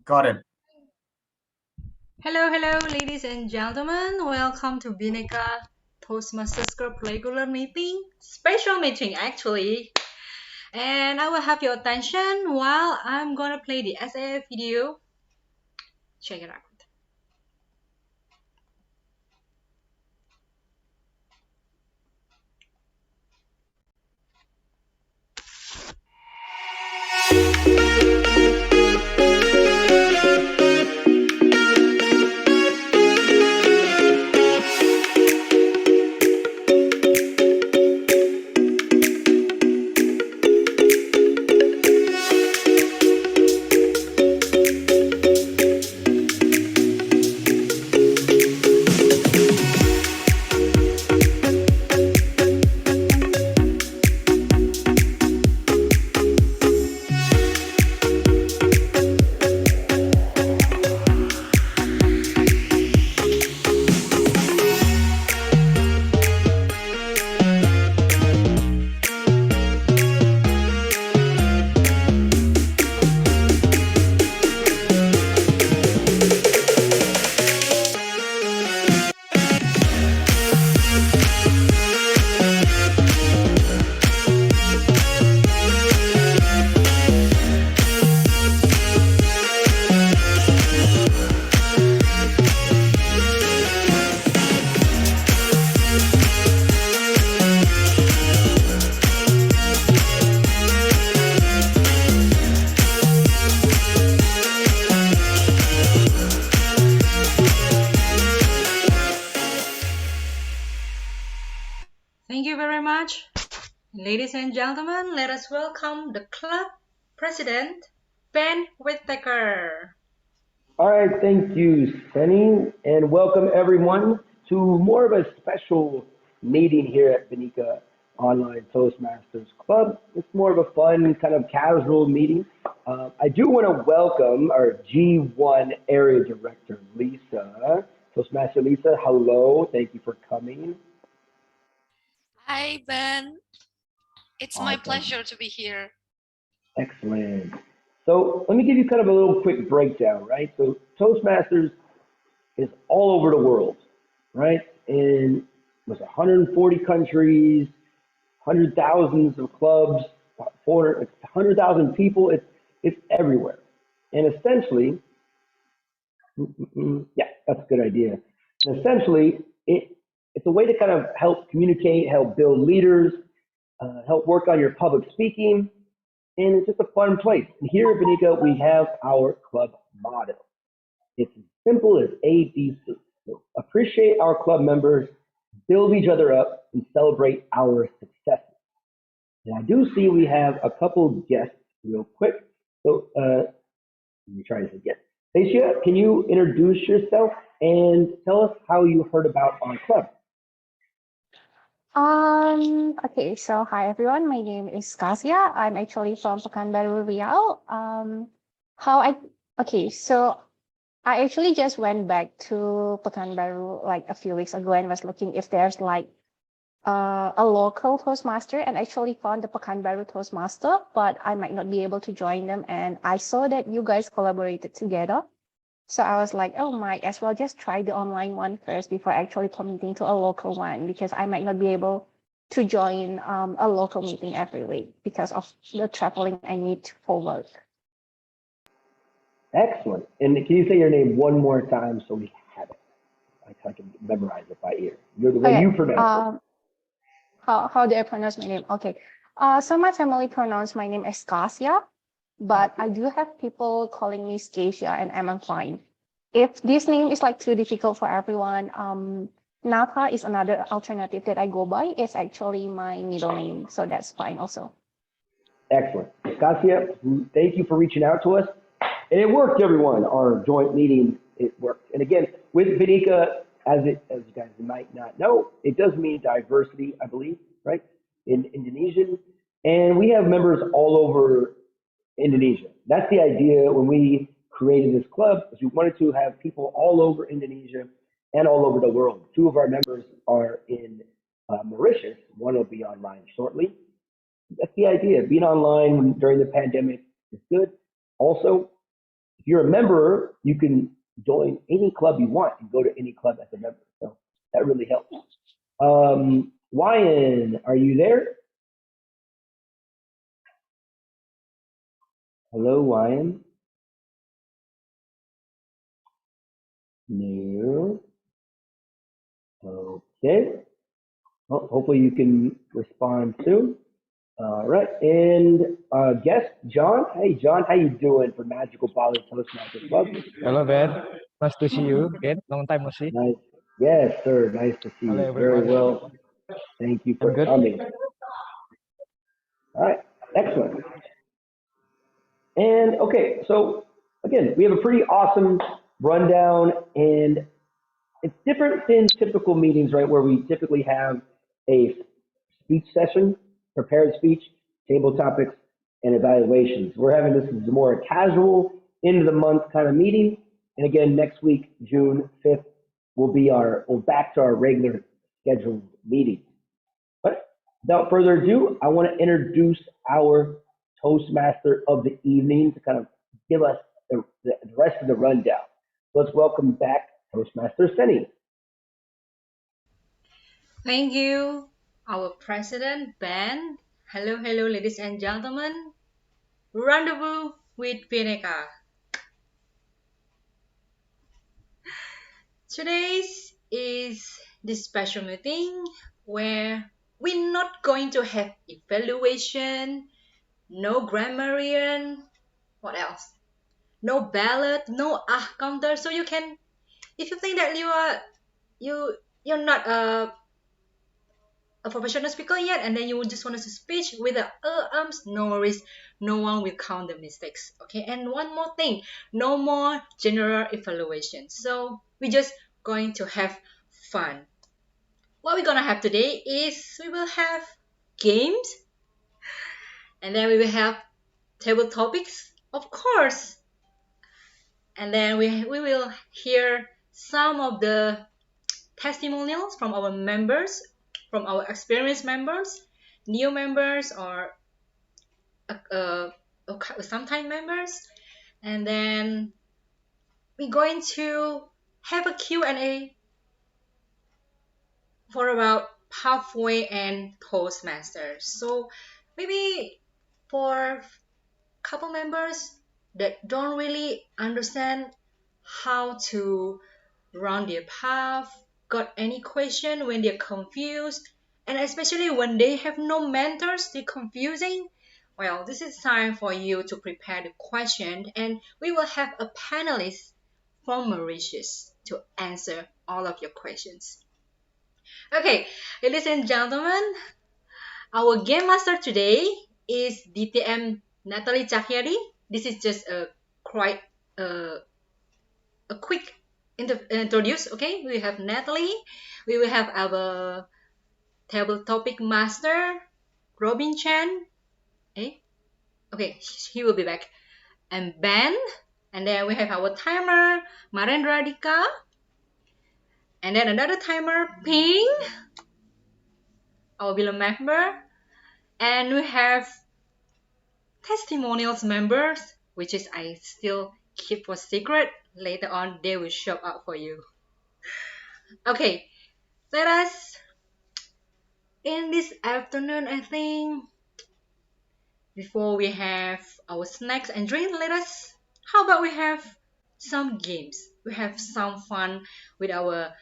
Got it. Hello, ladies and gentlemen. Welcome to Bhinneka Toastmasters Group regular meeting, special meeting actually. And I will have your attention while I'm gonna play the SAF video. Check it out. Thank you very much. Ladies and gentlemen, let us welcome the club president, Ben Whittaker. All right, thank you, Sunny, and welcome everyone to more of a special meeting here at Bhinneka Online Toastmasters Club. It's more of a fun, kind of casual meeting. I do want to welcome our G1 Area Director, Lisa. Toastmaster Lisa, hello. Thank you for coming. Hi, Ben. It's my Awesome. pleasure to be here. Excellent. So let me give you kind of a little quick breakdown, right? So Toastmasters is all over the world, right? In was 140 countries, hundred thousands of clubs, 100,000 people. It's everywhere, and essentially, yeah, that's a good idea. And essentially, it's a way to kind of help communicate, help build leaders, help work on your public speaking, and it's just a fun place. And here at Benico, we have our club motto. It's as simple as ABC. So appreciate our club members, build each other up, and celebrate our successes. And I do see we have a couple guests real quick. So let me try this again. Stacia, can you introduce yourself and tell us how you heard about our club? Okay, so hi everyone, my name is Kasia. I'm actually from Pekanbaru, Riau. How I, okay, so I actually just went back to Pekanbaru like a few weeks ago and was looking if there's like a local Toastmaster and actually found the Pekanbaru Toastmaster, but I might not be able to join them. And I saw that you guys collaborated together. So I was like, oh, might as well just try the online one first before actually committing to a local one because I might not be able to join a local meeting every week because of the traveling I need for work. Excellent. And can you say your name one more time so we have it? I can memorize it by ear. You're the way Okay, you pronounce it. how do I pronounce my name? Okay, so my family pronounce my name as Kasia, but I do have people calling me Scasia and I'm fine. If this name is like too difficult for everyone, Naka is another alternative that I go by. It's actually my middle name, so that's fine also. Excellent. Kasia, thank you for reaching out to us. And it worked, everyone. Our joint meeting, it worked. And again, with Bhinneka, as you guys might not know, it does mean diversity, I believe, right? In Indonesian. And we have members all over Indonesia. That's the idea when we created this club, is we wanted to have people all over Indonesia and all over the world. Two of our members are in Mauritius. One will be online shortly. That's the idea. Being online during the pandemic is good. Also, if you're a member, you can join any club you want and go to any club as a member. So that really helps. Wyan, are you there? Hello, Wyan. No. Okay. Well, hopefully you can respond soon. All right. And guest John. Hey, John, how you doing for Magical Bali Toastmasters Club? Hello, Ben. Nice to see you again. Long time no see. Nice. Yes, sir. Nice to see Hello, you. Very everyone. well. Thank you I'm for good. coming. All right. Excellent. And okay, so again, we have a pretty awesome rundown, and it's different than typical meetings, right? Where we typically have a speech session, prepared speech, table topics, and evaluations. We're having this as more a casual, end of the month kind of meeting. And again, next week, June 5th, we'll back to our regular scheduled meeting. But without further ado, I want to introduce our Toastmaster of the evening to kind of give us the rest of the rundown. Let's welcome back Toastmaster Senny. Thank you, our president, Ben. Hello, hello, ladies and gentlemen. Rendezvous with Bhinneka. Today's is this special meeting where we're not going to have evaluation, no grammarian, what else? No ballot, no counter. So you can, if you think that you're not a professional speaker yet, and then you just want to speak with the arms, no worries, no one will count the mistakes. Okay, and one more thing, no more general evaluation. So we're just going to have fun. What we're gonna have today is we will have games, and then we will have table topics, of course, and then we will hear some of the testimonials from our members, from our experienced members, new members, or sometime members, and then we're going to have a Q&A for about halfway and Toastmasters. So maybe for couple members that don't really understand how to run their path, got any question when they're confused, and especially when they have no mentors, they're confusing. Well, this is time for you to prepare the question, and we will have a panelist from Mauritius to answer all of your questions. Okay, ladies and gentlemen, our game master today is DTM Natalie Chakyari. This is just a quite a quick introduce. Okay, we have Natalie. We will have our table topic master Robin Chan. Okay, he will be back. And Ben. And then we have our timer Marendra Dika. And then another timer Ping, our beloved member. And we have testimonials members, which is I still keep for secret. Later on, they will show up for you. Okay, let us in this afternoon, I think, before we have our snacks and drink, how about we have some games? We have some fun with our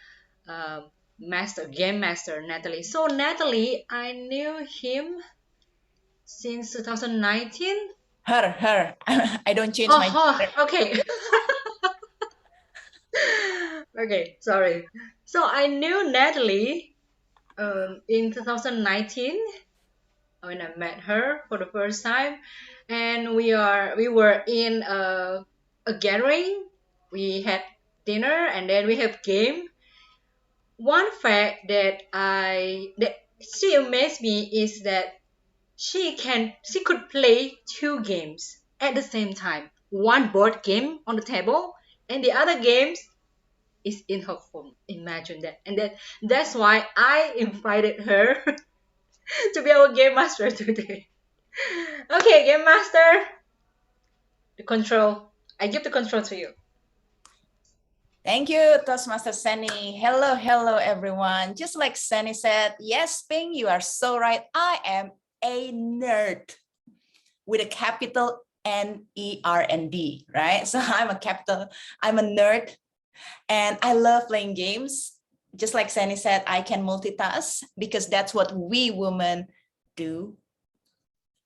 game master, Natalie. So Natalie, I knew him since 2019. Her. I don't change my Oh, okay. Okay, sorry. So I knew Natalie in 2019 when I met her for the first time, and we were in a gathering. We had dinner and then we have game. One fact that she amazed me is that she could play two games at the same time. One board game on the table and the other games is in her phone. Imagine that. And that's why I invited her to be our game master today. Okay, game master, the control I give the control to you. Thank you, Toastmaster Sunny. Hello, hello, everyone. Just like Sunny said, yes, Ping, you are so right. I am a nerd with a capital N-E-R-N-D, right? So I'm a nerd, and I love playing games. Just like Sunny said, I can multitask because that's what we women do.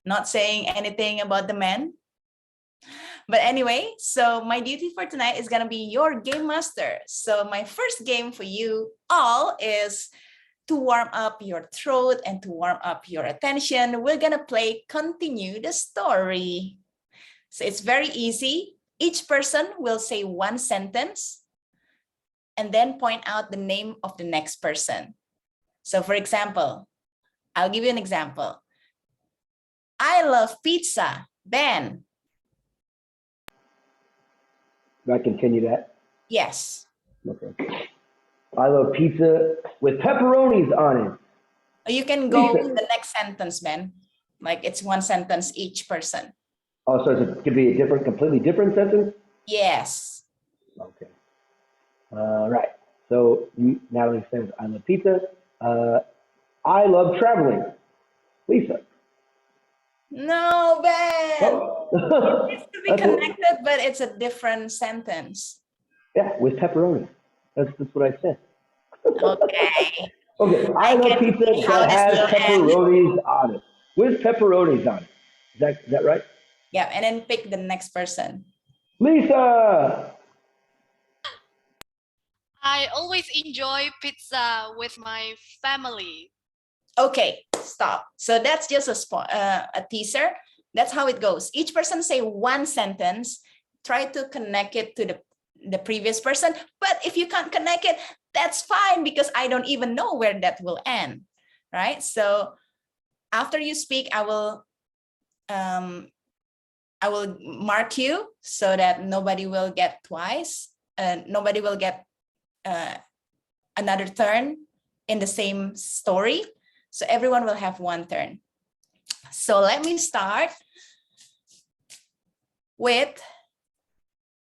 Not saying anything about the men. But anyway, so my duty for tonight is going to be your game master. So my first game for you all is to warm up your throat and to warm up your attention. We're going to play Continue the Story. So it's very easy. Each person will say one sentence and then point out the name of the next person. So for example, I'll give you an example. I love pizza. Ben. Do I continue that? Yes. Okay. I love pizza with pepperonis on it. You can go Lisa. with the next sentence, Ben. Like it's one sentence each person. Oh, so it could be a different, completely different sentence? Yes. Okay. Right. So Natalie says, I love pizza. I love traveling. Lisa. No, Ben. Oh. It needs to be connected, but it's a different sentence. Yeah, with pepperoni. That's what I said. Okay. Okay, I love can pizza see how that this has will end. pepperonis on it. With pepperonis on it. Is that right? Yeah, and then pick the next person. Lisa! I always enjoy pizza with my family. Okay, stop. So that's just a teaser. That's how it goes. Each person say one sentence. Try to connect it to the previous person. But if you can't connect it, that's fine because I don't even know where that will end, right? So after you speak, I will mark you so that nobody will get twice. Nobody will get another turn in the same story. So everyone will have one turn. So let me start with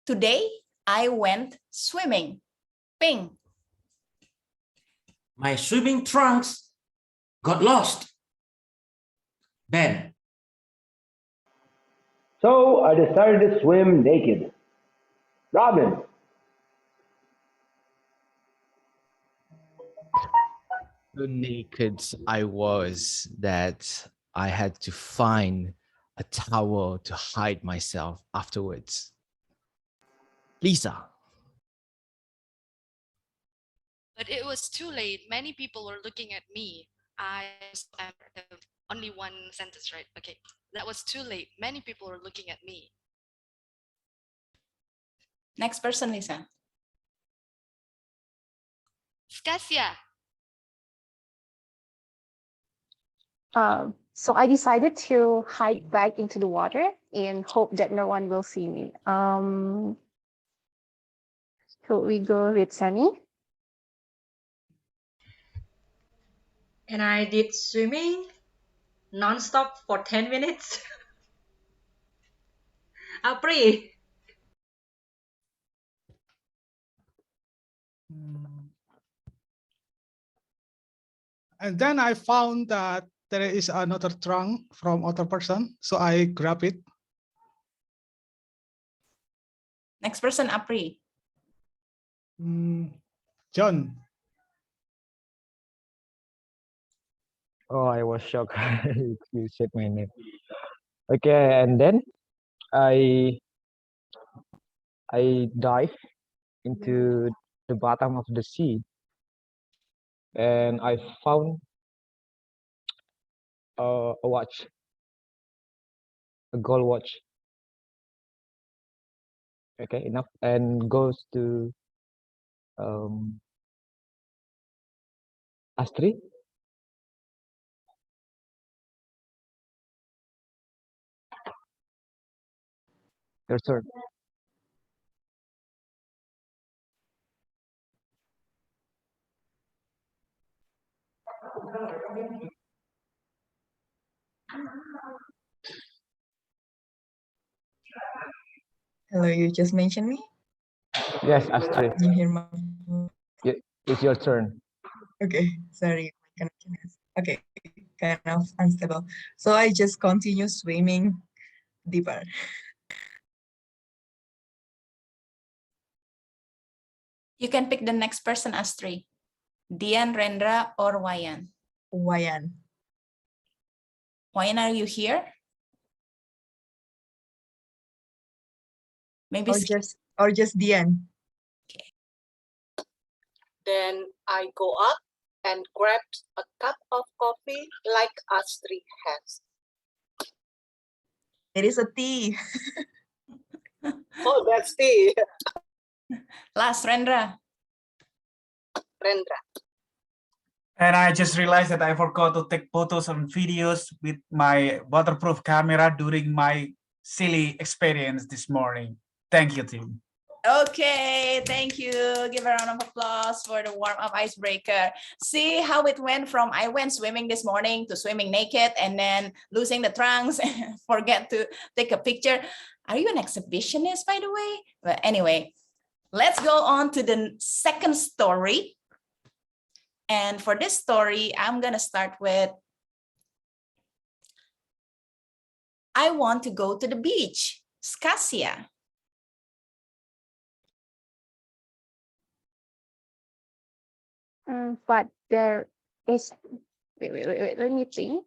today I went swimming. Ping. My swimming trunks got lost. Ben. So I decided to swim naked. Robin. So naked I was that I had to find a towel to hide myself afterwards. Lisa. But it was too late. Many people were looking at me. I am only one sentence, right? Okay. That was too late. Many people were looking at me. Next person, Lisa. Skasia. So I decided to hide back into the water and hope that no one will see me. So we go with Sunny. And I did swimming non-stop for 10 minutes. Apri. And then I found that there is another trunk from other person, so I grab it. Next person, Apri. John. Oh, I was shocked. You said my name. Okay, and then I dive into the bottom of the sea, and I found a watch, a gold watch. Okay, enough, and goes to Astrid. Your turn. Hello, you just mentioned me. Yes, Astrid, Can you hear my? it's your turn. Okay, sorry, my connection is okay, kind of unstable. So I just continue swimming deeper. You can pick the next person, Astri. Dian, Rendra, or Wayan. Wayan. Wayan, are you here? Maybe or just Dian. Then I go up and grab a cup of coffee like Astrid has. It is a tea. Oh, that's tea. Last, Rendra. Rendra. And I just realized that I forgot to take photos and videos with my waterproof camera during my silly experience this morning. Thank you, team. Okay, thank you. Give a round of applause for the warm-up icebreaker. See how it went from I went swimming this morning to swimming naked and then losing the trunks and forget to take a picture. Are you an exhibitionist, by the way? But anyway, let's go on to the second story. And for this story, I'm gonna start with, I want to go to the beach. Skasia. But there is, wait, let me think.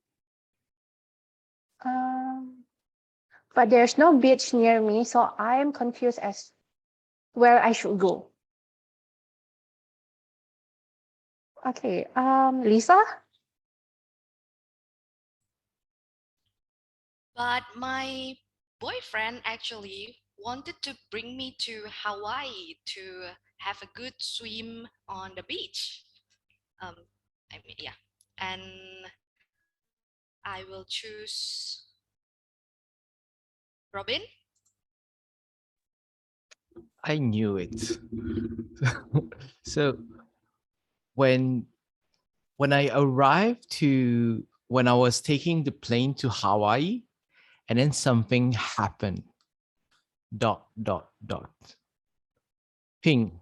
But there's no beach near me, so I'm confused as where I should go. Okay, Lisa? But my boyfriend actually wanted to bring me to Hawaii to have a good swim on the beach. I mean, yeah, and I will choose Robin. I knew it. So when I arrived to when I was taking the plane to Hawaii, and then something happened. ... Ping.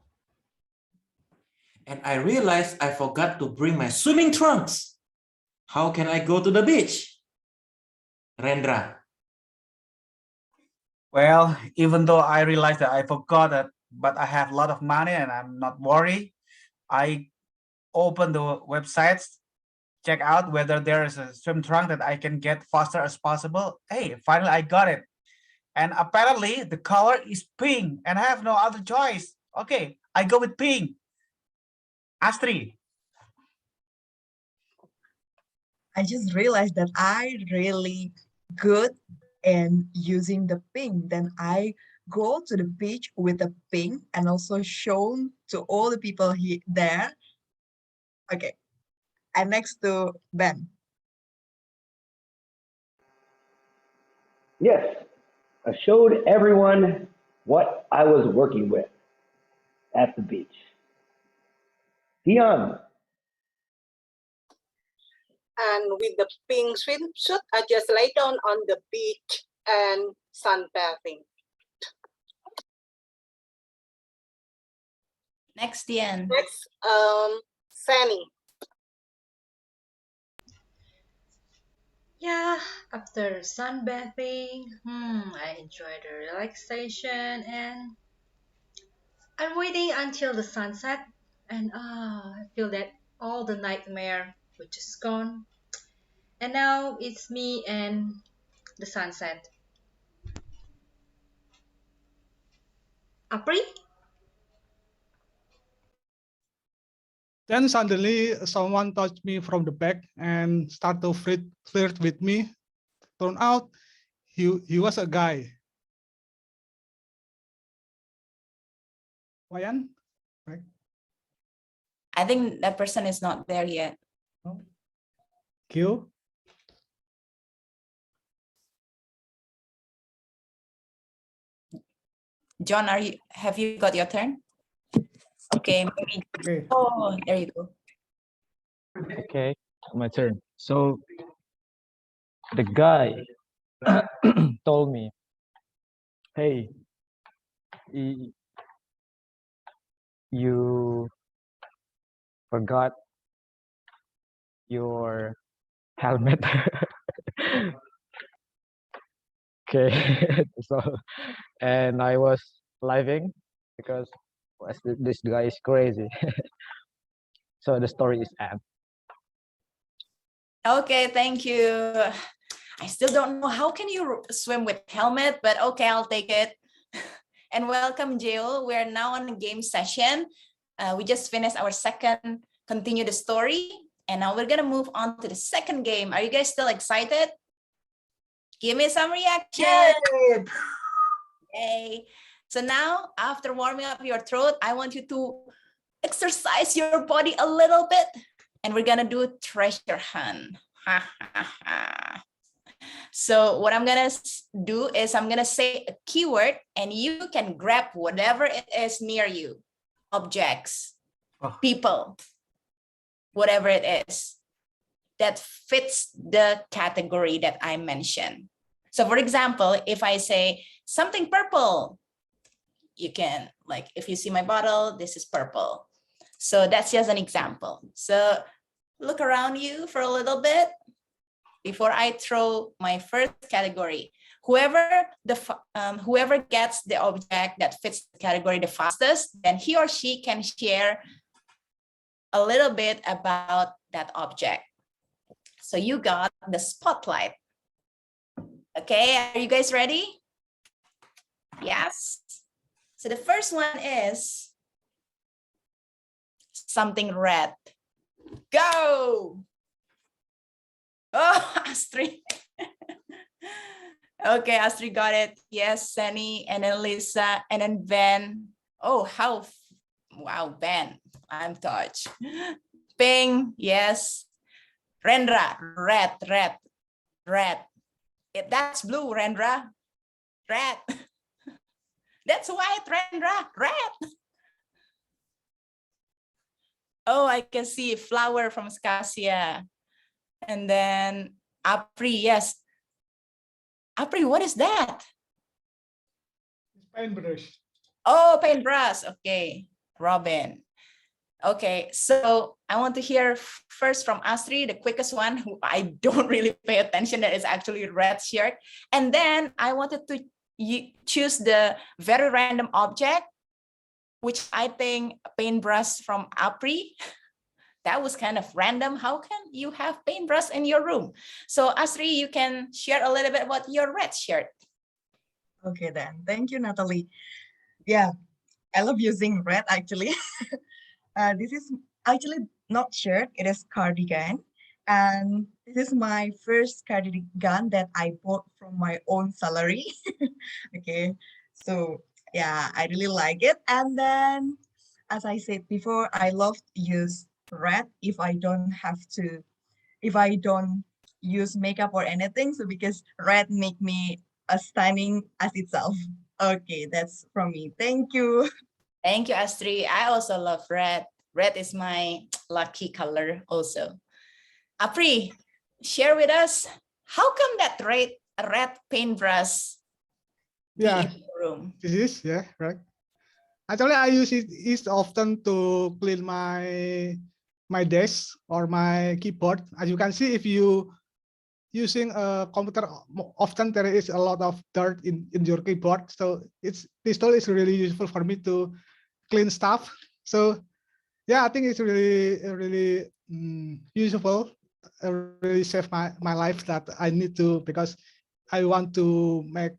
And I realized I forgot to bring my swimming trunks. How can I go to the beach? Rendra. Well, even though I realized that I forgot it, but I have a lot of money and I'm not worried, I open the websites, check out whether there is a swim trunk that I can get faster as possible. Hey, finally I got it. And apparently the color is pink and I have no other choice. Okay, I go with pink. Astrid. I just realized that I really good in using the ping. Then I go to the beach with a ping and also shown to all the people there. Okay. And next to Ben. Yes, I showed everyone what I was working with at the beach. Dion. And with the pink swimsuit, I just lay down on the beach and sunbathing. Next, Dian. Next, Sunny. Yeah, after sunbathing, I enjoy the relaxation and I'm waiting until the sunset and I feel that all the nightmare was just gone. And now it's me and the sunset. Apri? Then suddenly someone touched me from the back and started to flirt with me. Turned out he was a guy. Wayan? Right? I think that person is not there yet. Q? John, have you got your turn? Okay, maybe. Okay. Oh, there you go. Okay, my turn. So the guy told me, hey, y- you forgot your helmet. Okay, so and I was laughing because this guy is crazy. So the story is end. Okay, thank you. I still don't know how can you swim with helmet, but okay, I'll take it. And welcome, Jill. We're now on a game session. We just finished our second continue the story, and now we're gonna move on to the second game. Are you guys still excited? Give me some reaction. Yay. So now, after warming up your throat, I want you to exercise your body a little bit, and we're gonna do treasure hunt. So what I'm gonna do is I'm gonna say a keyword, and you can grab whatever it is near you, objects, people, whatever it is that fits the category that I mentioned. So for example, if I say something purple, you can, like, if you see my bottle, this is purple. So that's just an example. So look around you for a little bit before I throw my first category. Whoever gets the object that fits the category the fastest, then he or she can share a little bit about that object. So you got the spotlight. Okay, are you guys ready? Yes. So the first one is something red. Go. Oh, Astrid. Okay, Astrid got it. Yes, Sunny, and then Lisa, and then Ben. Oh, wow, Ben, I'm touched. Ping, yes. Rendra, red. That's blue, Rendra. Red. That's white, Rendra. Red. Oh, I can see flower from Scasia. And then Apri, yes. Apri, what is that? Paintbrush. Oh, paintbrush. Okay, Robin. Okay, so I want to hear first from Astrid, the quickest one, who I don't really pay attention, that is actually red shirt. And then I wanted to choose the very random object, which I think paintbrush from Apri. That was kind of random. How can you have paintbrush in your room? So Astrid, you can share a little bit about your red shirt. Okay then, thank you, Natalie. Yeah, I love using red actually. This is actually not shirt, it is cardigan. And this is my first cardigan that I bought from my own salary. Okay, so yeah, I really like it. And then, as I said before, I love to use red if I don't use makeup or anything. So because red make me stunning as itself. Okay, that's from me. Thank you. Thank you, Astrid. I also love red. Red is my lucky color also. Apri, share with us, how come that red paintbrush be Yeah, in the room? this is, yeah, right. Actually, I use it is often to clean my desk or my keyboard. As you can see, if you using a computer, often there is a lot of dirt in your keyboard. So this tool is really useful for me to clean stuff. So yeah, I think it's really useful. Really save my life that I need to, because I want to make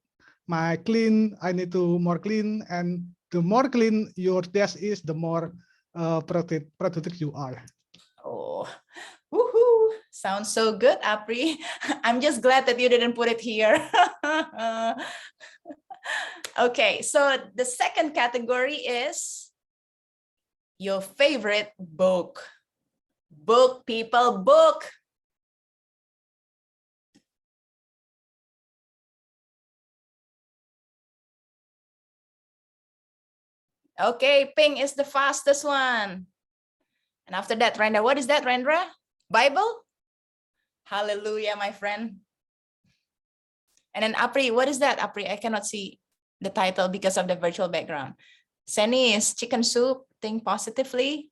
my clean. I need to more clean, and the more clean your desk is, the more productive you are. Oh, woohoo! Sounds so good, Apri. I'm just glad that you didn't put it here. Okay, so the second category is your favorite book. Book, people, book. Okay, pink is the fastest one. And after that, Rendra, what is that, Rendra? Bible? Hallelujah, my friend. And then Apri, what is that, Apri? I cannot see. the title because of the virtual background. Seni is chicken soup, think positively.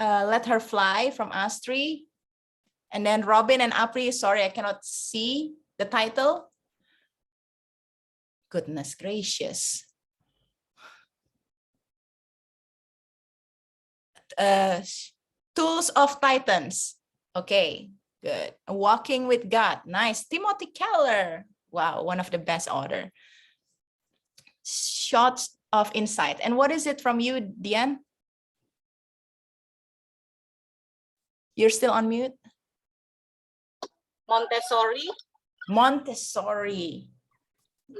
Let Her Fly from Astri. And then Robin and Apri, sorry, I cannot see the title. Goodness gracious. Tools of Titans. Okay, good. Walking with God. Nice. Timothy Keller. Wow, one of the best author. Shots of Insight. And what is it from you, Dian? You're still on mute? Montessori. Montessori.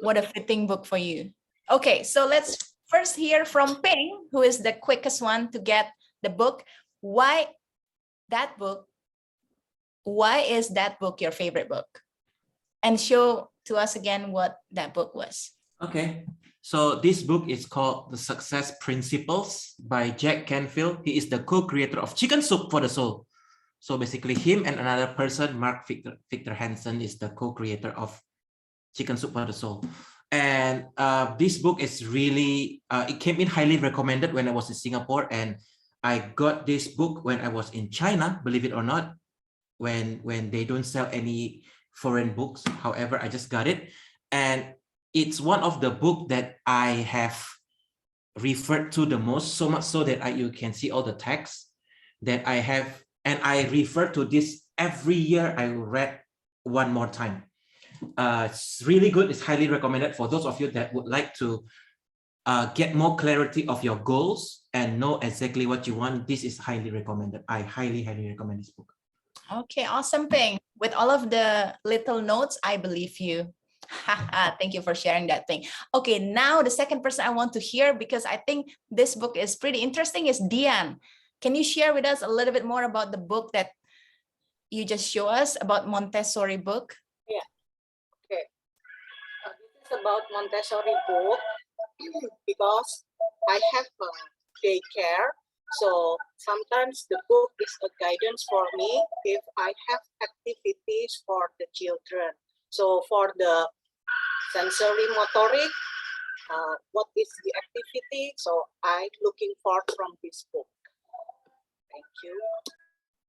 What a fitting book for you. Okay, so let's first hear from Ping, who is the quickest one to get the book. Why that book? Why is that book your favorite book? And show to us again what that book was. Okay, so this book is called The Success Principles by Jack Canfield. He is the co-creator of Chicken Soup for the Soul. So basically him and another person, Mark Victor Hansen, is the co-creator of Chicken Soup for the Soul. And this book is really, it came in highly recommended when I was in Singapore, and I got this book when I was in China, believe it or not, when they don't sell any foreign books. However, I just got it. And it's one of the books that I have referred to the most, so much so that you can see all the text that I have. And I refer to this every year. I read one more time. It's really good. It's highly recommended for those of you that would like to get more clarity of your goals and know exactly what you want. This is highly recommended. I highly recommend this book. Okay, awesome, Ping. With all of the little notes, I believe you. Thank you for sharing that thing. Okay, now the second person I want to hear, because I think this book is pretty interesting, is Dian. Can you share with us a little bit more about the book that you just show us about Montessori book? Yeah. Okay. This is about Montessori book because I have daycare. So sometimes the book is a guidance for me if I have activities for the children. So for the sensory motoric, what is the activity? So I'm looking for from this book. Thank you.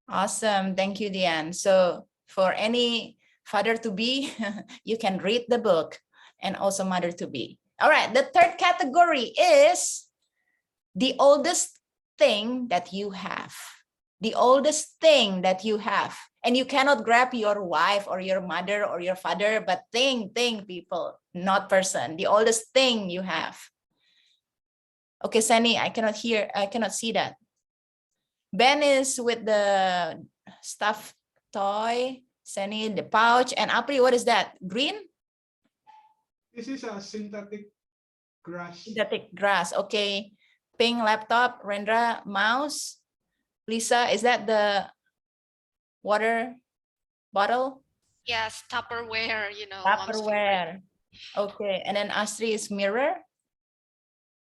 Awesome. Thank you, Dian. So for any father-to-be, you can read the book, and also mother-to-be. All right. The third category is the oldest thing that you have. The oldest thing that you have. And you cannot grab your wife or your mother or your father, but thing, people, not person. The oldest thing you have. Okay, Sani, I cannot see that. Ben is with the stuffed toy. Sani, the pouch. And Apri, what is that? Green? This is a synthetic grass. Synthetic grass. Okay. Pink laptop. Rendra, mouse. Lisa, is that the water bottle? Yes, Tupperware, Tupperware. Okay. And then Astri is mirror.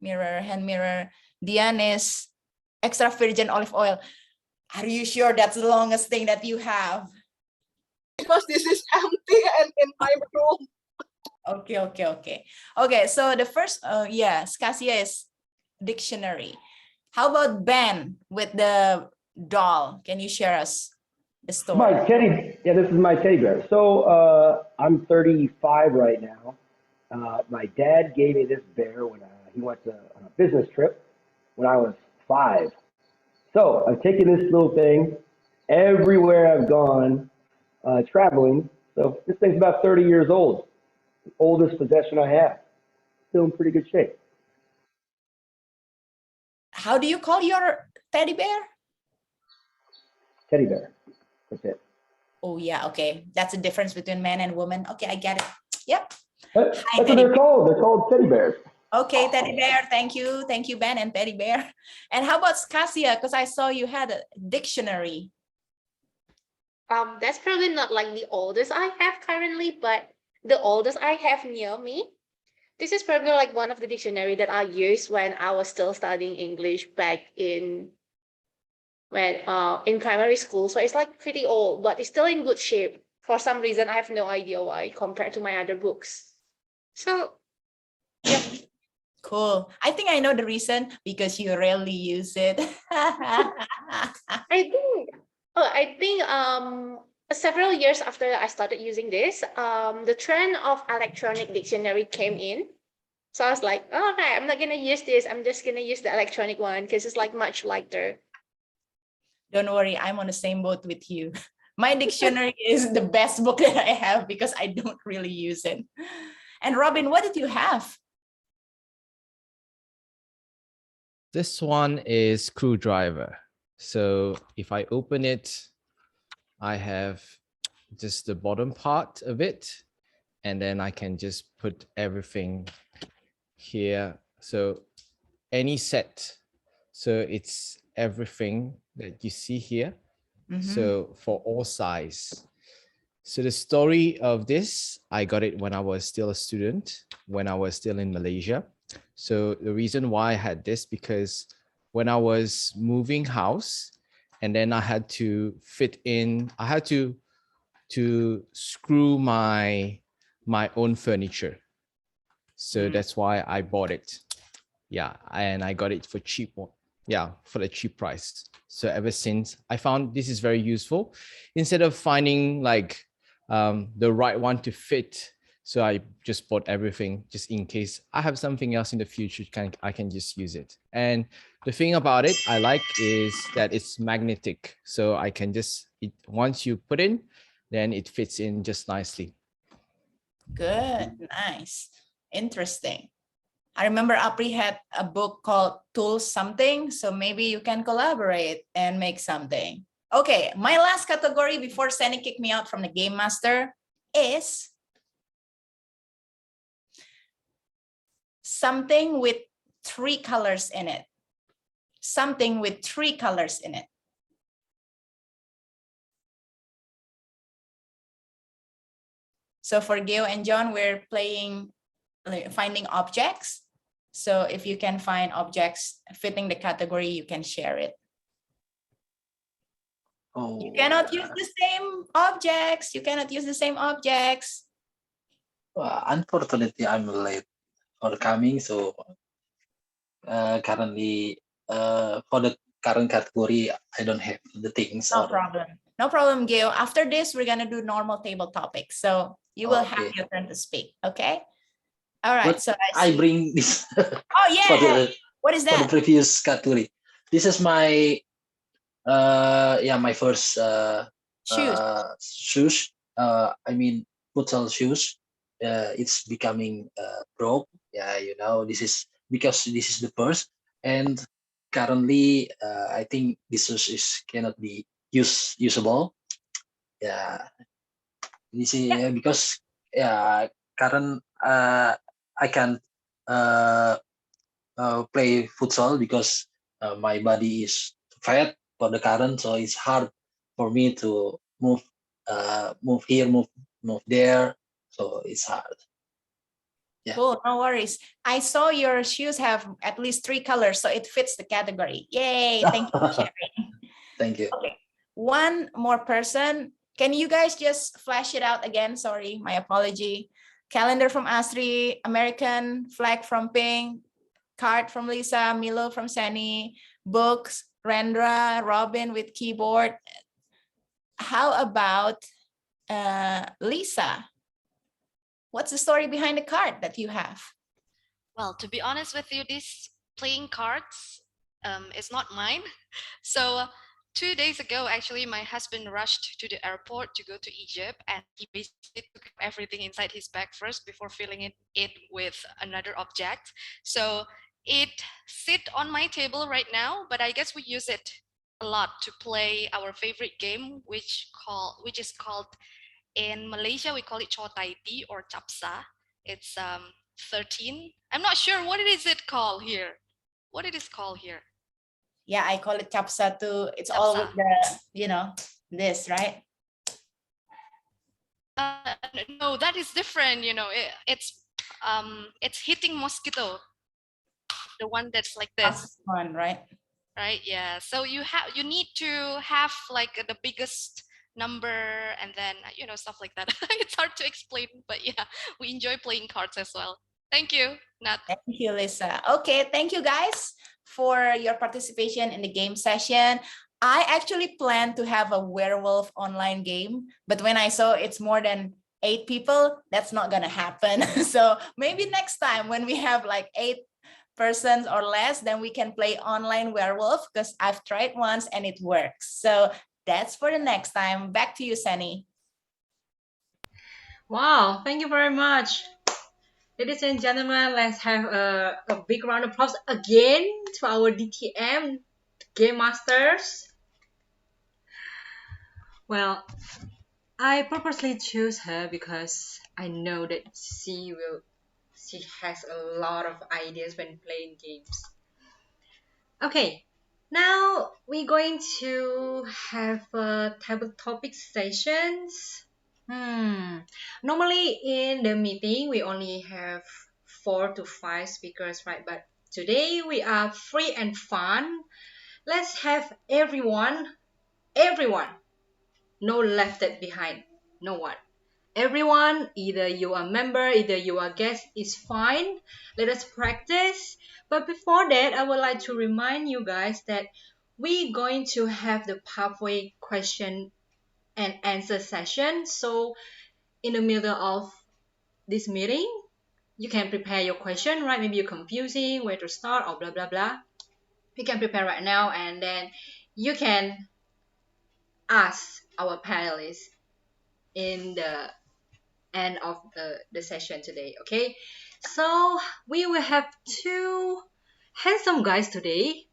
Mirror, hand mirror. Dian is extra virgin olive oil. Are you sure that's the longest thing that you have? Because this is empty and in my room. Okay, so the first, Scasia is dictionary. How about Ben with the doll? Can you share us the story? My teddy, yeah, this is my teddy bear. So I'm 35 right now. My dad gave me this bear when he went on a business trip when I was 5. So I've taken this little thing everywhere I've gone traveling. So this thing's about 30 years old. The oldest possession I have. Still in pretty good shape. How do you call your teddy bear? Teddy bear. That's it. Oh yeah, okay. That's the difference between man and woman. Okay, I get it. Yep. That's what they're called. They're called teddy bears. Okay, teddy bear. Thank you, Ben and teddy bear. And how about Scasia? Because I saw you had a dictionary. That's probably not like the oldest I have currently, but the oldest I have near me. This is probably like one of the dictionary that I used when I was still studying English back in primary school. So it's like pretty old, but it's still in good shape. For some reason, I have no idea why compared to my other books. So Yep. Cool. I think I know the reason, because you rarely use it. I think several years after I started using this, the trend of electronic dictionary came in. So I was like, oh, okay, I'm not gonna use this. I'm just gonna use the electronic one because it's like much lighter. Don't worry, I'm on the same boat with you. My dictionary is the best book that I have because I don't really use it. And Robin, what did you have? This one is screwdriver. So if I open it, I have just the bottom part of it, and then I can just put everything here. So any set. So it's everything that you see here. So for all size. So the story of this, I got it when I was still a student, when I was still in Malaysia. So the reason why I had this, because when I was moving house, and then I had to fit in, I had to screw my own furniture. So that's why I bought it. Yeah, and I got it for cheap. Yeah, for the cheap price. So ever since, I found this is very useful. Instead of finding like the right one to fit, so I just bought everything just in case I have something else in the future. I can just use it. And the thing about it I like is that it's magnetic, so I can just once you put in, then it fits in just nicely. Good, nice, interesting. I remember Apri had a book called Tools Something, so maybe you can collaborate and make something. Okay, my last category before Sandy kicked me out from the Game Master is something with 3 colors in it. Something with 3 colors in it. So for Geo and John, we're playing finding objects. So if you can find objects fitting the category, you can share it. Oh, you cannot use the same objects. You cannot use the same objects. Unfortunately, I'm late for coming, so currently for the current category, I don't have the things. No problem. No problem, Gil. After this, we're gonna do normal table topics. So you will have your turn to speak. Okay. All right. But so I bring this. Oh yeah. For the, what is for the that? previous category. This is my my first shoes. I mean futsal shoes. It's becoming broke. Yeah, you know, this is because this is the first, and currently I think this shoes is cannot be usable. Yeah, this is because current I can play futsal because my body is fat for the current, so it's hard for me to move here, move there, so it's hard. Yeah. Cool, no worries. I saw your shoes have at least 3 colors, so it fits the category. Yay, thank you for sharing. Thank you. Okay, one more person. Can you guys just flash it out again? Sorry, my apology. Calendar from Astri, American flag from Pink, card from Lisa, Milo from Sani, books, Rendra, Robin with keyboard. How about Lisa? What's the story behind the card that you have? Well, to be honest with you, this playing cards is not mine. So 2 days ago, actually, my husband rushed to the airport to go to Egypt, and he basically took everything inside his bag first before filling it with another object. So it sit on my table right now, but I guess we use it a lot to play our favorite game, which is called, in Malaysia we call it chotaiti or chapsa. It's 13. I'm not sure what it called here. What it is called here? Yeah, I call it chapsa too. It's all with the, this, right? No, that is different. It's hitting mosquito. The one that's like this. One, right? Right. Yeah. So you need to have like the biggest number, and then stuff like that. It's hard to explain, but yeah, we enjoy playing cards as well. Thank you, Nat. Thank you, Lisa. Okay, thank you guys for your participation in the game session. I actually planned to have a werewolf online game, but when I saw it's more than 8 people, that's not gonna happen. So maybe next time when we have like 8 persons or less, then we can play online werewolf because I've tried once and it works. So that's for the next time. Back to you, Sunny. Wow, thank you very much. Ladies and gentlemen, let's have a big round of applause again to our DTM Game Masters. Well, I purposely choose her because I know that she has a lot of ideas when playing games. Okay, now we're going to have table topic sessions. Normally in the meeting we only have 4 to 5 speakers, right? But today we are free and fun. Let's have everyone, no left behind, no one. Everyone, either you are member, either you are guest, is fine. Let us practice. But before that, I would like to remind you guys that we're going to have the pathway question and answer session. So in the middle of this meeting, you can prepare your question, right? Maybe you're confusing where to start or blah blah blah. You can prepare right now, and then you can ask our panelists in the end of the session today. Okay, so we will have 2 handsome guys today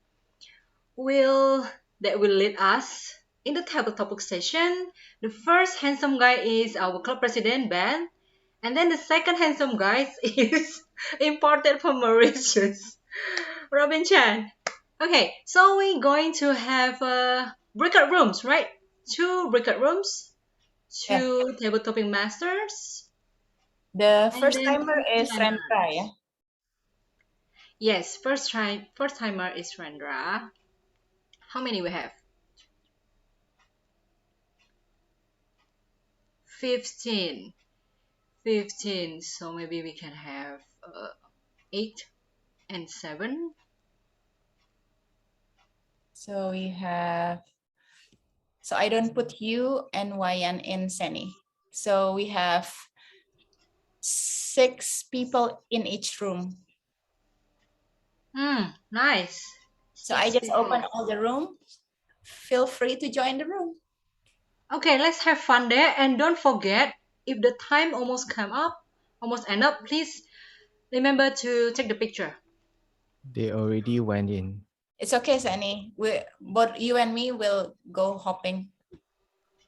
will that will lead us in the table topic session. The first handsome guy is our club president Ben, and then the second handsome guy is imported from Mauritius, Robin Chan. Okay, so we're going to have breakout rooms, right? 2 breakout rooms, Yeah. 2 table topic masters, The and first then timer 2 is Rendra, planners. yeah? Yes, first timer is Rendra. How many we have? 15. 15. So maybe we can have 8 and 7. So we have, so I don't put you and Wayan in Seni. So we have 6 people in each room. Nice. So I 6 just people. open all the room. Feel free to join the room. Okay, let's have fun there. And don't forget, if the time almost come up, almost end up, please remember to take the picture. They already went in. It's okay, Seni. Both you and me will go hopping.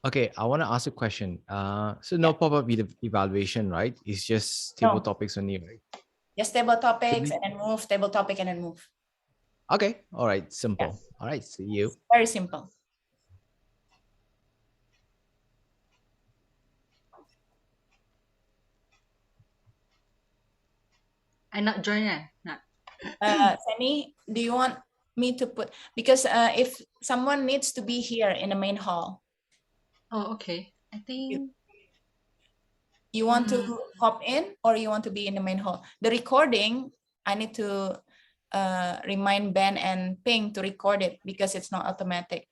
Okay, I want to ask a question. So no pop-up evaluation, right? It's just table No. topics only, right? Just table topics we- and then move, table topic and then move. Okay, all right, simple. Yes. All right, see you. Very simple. I'm not joining. Not. Seni, do you want me to put, because if someone needs to be here in the main hall. Oh, okay. I think you want to hop in or you want to be in the main hall. The recording, I need to remind Ben and Ping to record it because it's not automatic.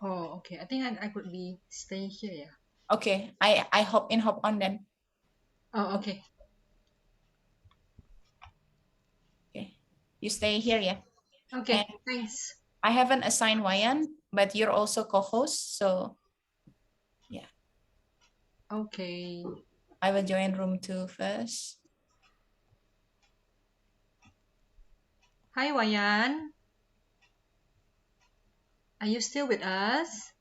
Oh, okay. I think I could be staying here. Yeah. Okay, I hop in, hop on then. Oh, okay. Okay, you stay here, yeah. Okay, and thanks. I haven't assigned Wayan, but you're also co-host, so yeah. Okay. I will join room 2 first. Hi, Wayan. Are you still with us?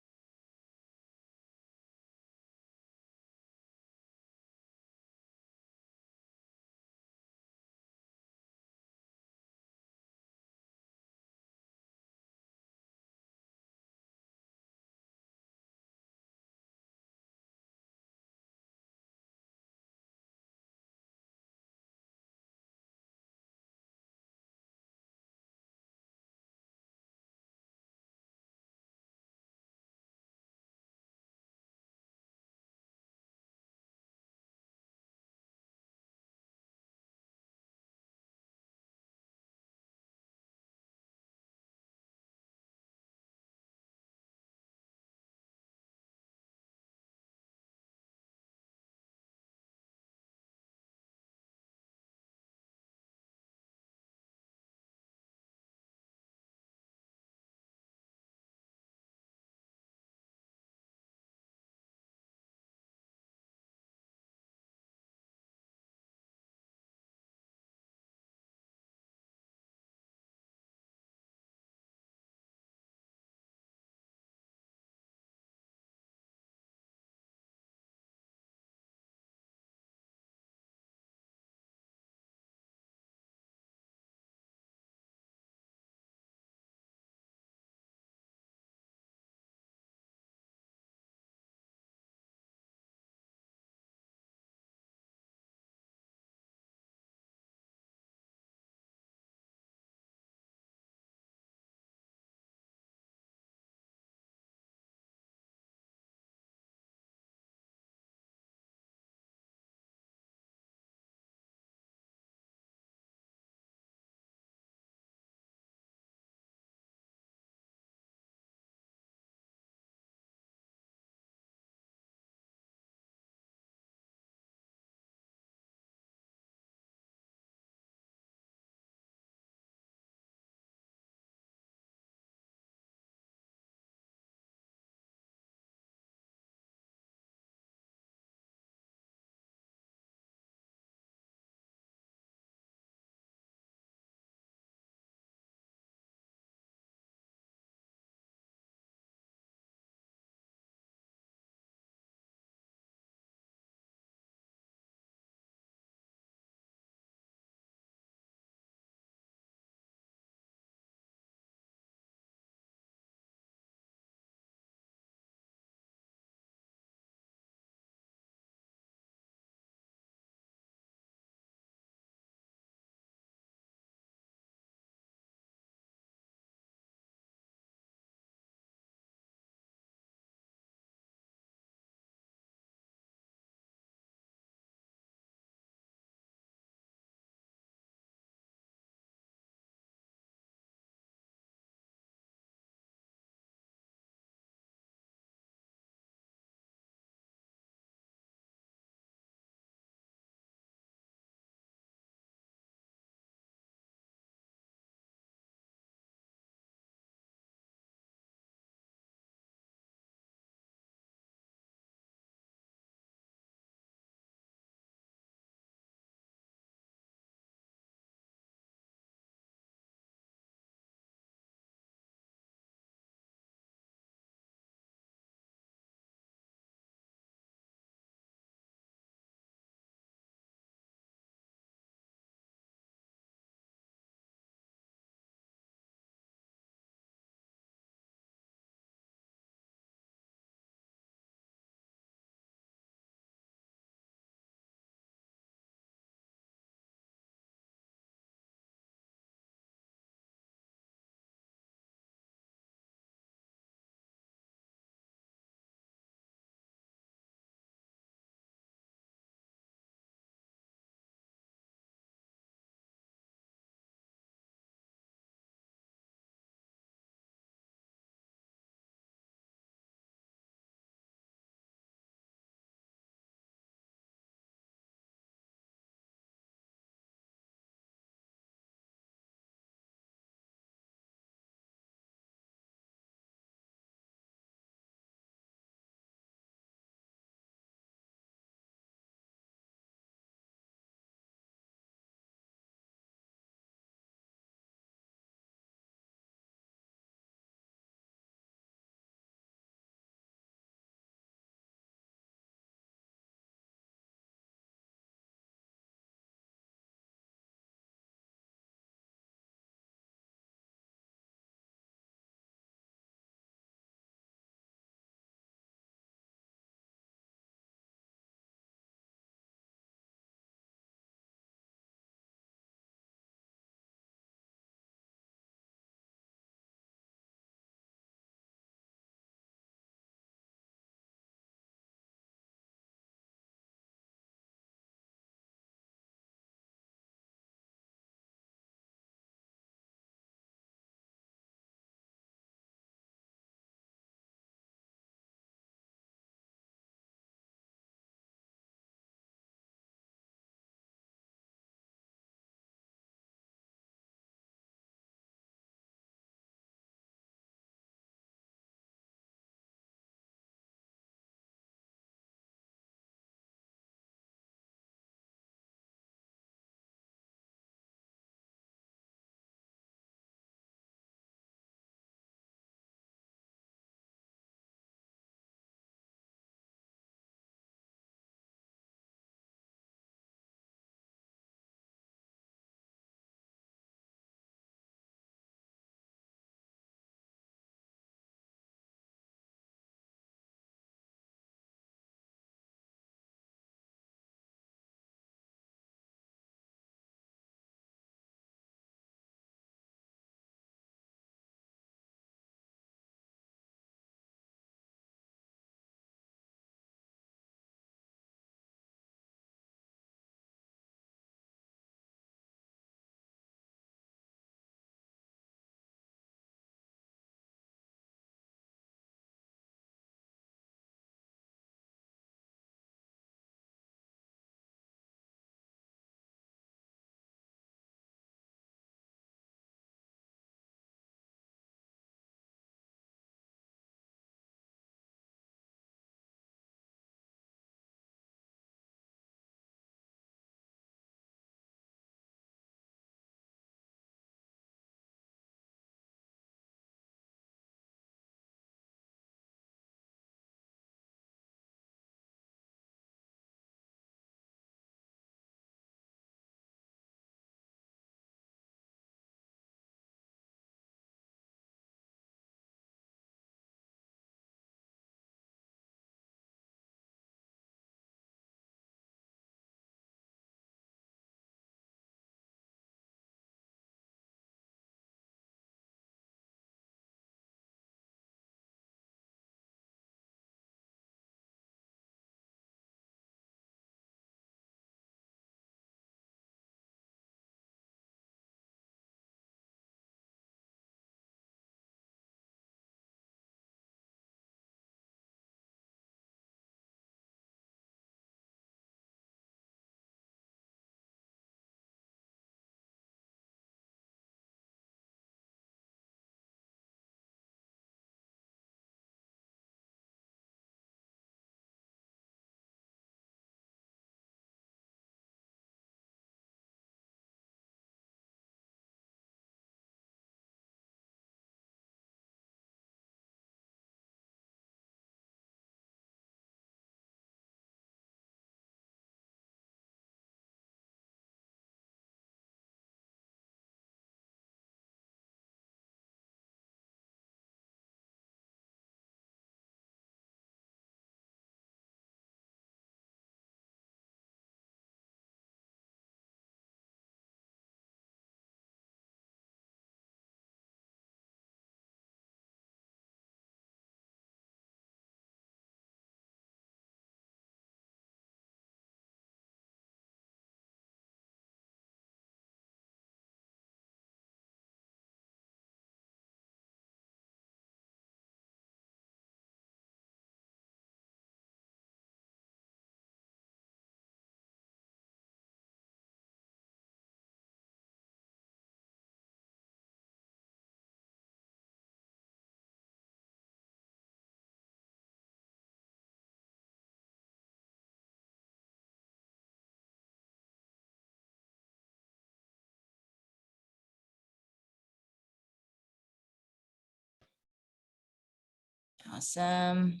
Awesome.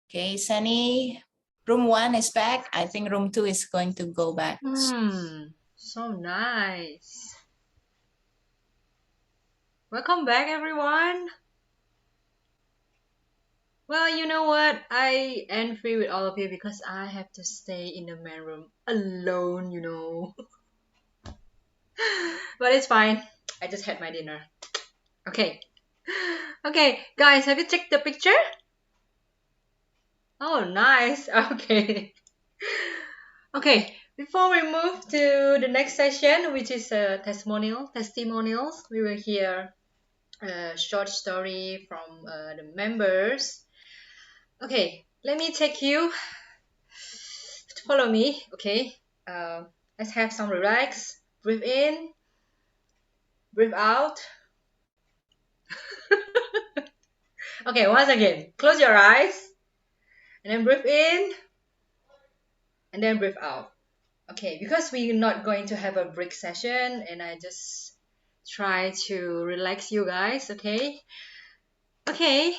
Okay, Sunny, room 1 is back. I think room 2 is going to go back. So nice. Welcome back, everyone. Well, you know what? I envy with all of you because I have to stay in the main room alone, you know. But it's fine. I just had my dinner. Okay. Okay, guys, have you checked the picture? Oh, nice. Okay. Okay, before we move to the next session, which is testimonials, we will hear a short story from the members. Okay, let me take you to follow me. Okay, let's have some relax. Breathe in, breathe out. Okay, once again, close your eyes and then breathe in and then breathe out. Okay, because we're not going to have a break session and I just try to relax you guys, okay? Okay,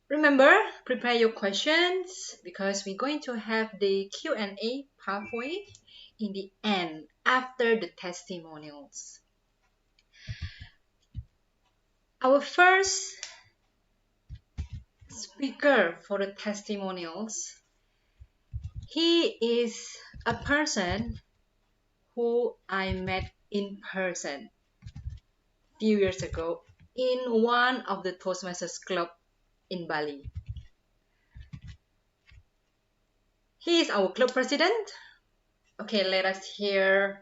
remember, prepare your questions because we're going to have the Q&A pathway in the end after the testimonials. Our first speaker for the testimonials, he is a person who I met in person a few years ago in one of the Toastmasters club in Bali. He is our club president. Okay, let us hear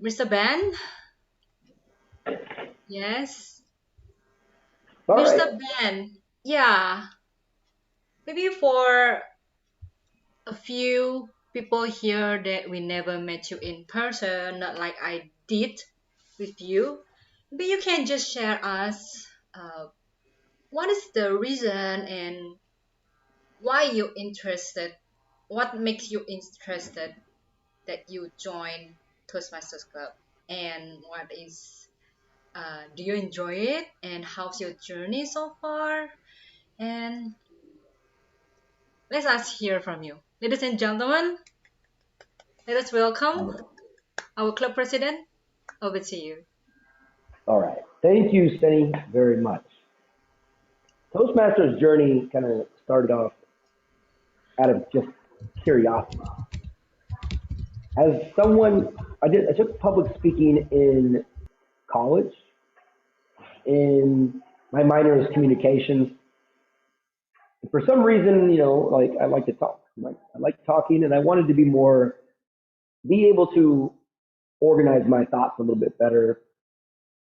Mr. Ben. Yes. All Mr. right. Ben, yeah. Maybe for a few people here that we never met you in person, not like I did with you, maybe you can just share us what is the reason and why you interested, what makes you interested that you join Toastmasters Club, and what is do you enjoy it, and how's your journey so far, and let us hear from you. Ladies and gentlemen, let us welcome our club president. Over to you. All right. Thank you, Steny, very much. Toastmasters journey kind of started off out of just curiosity. As someone, I took public speaking in college. In my minor is communications. And for some reason, like I like to talk. I like talking, and I wanted to be able to organize my thoughts a little bit better.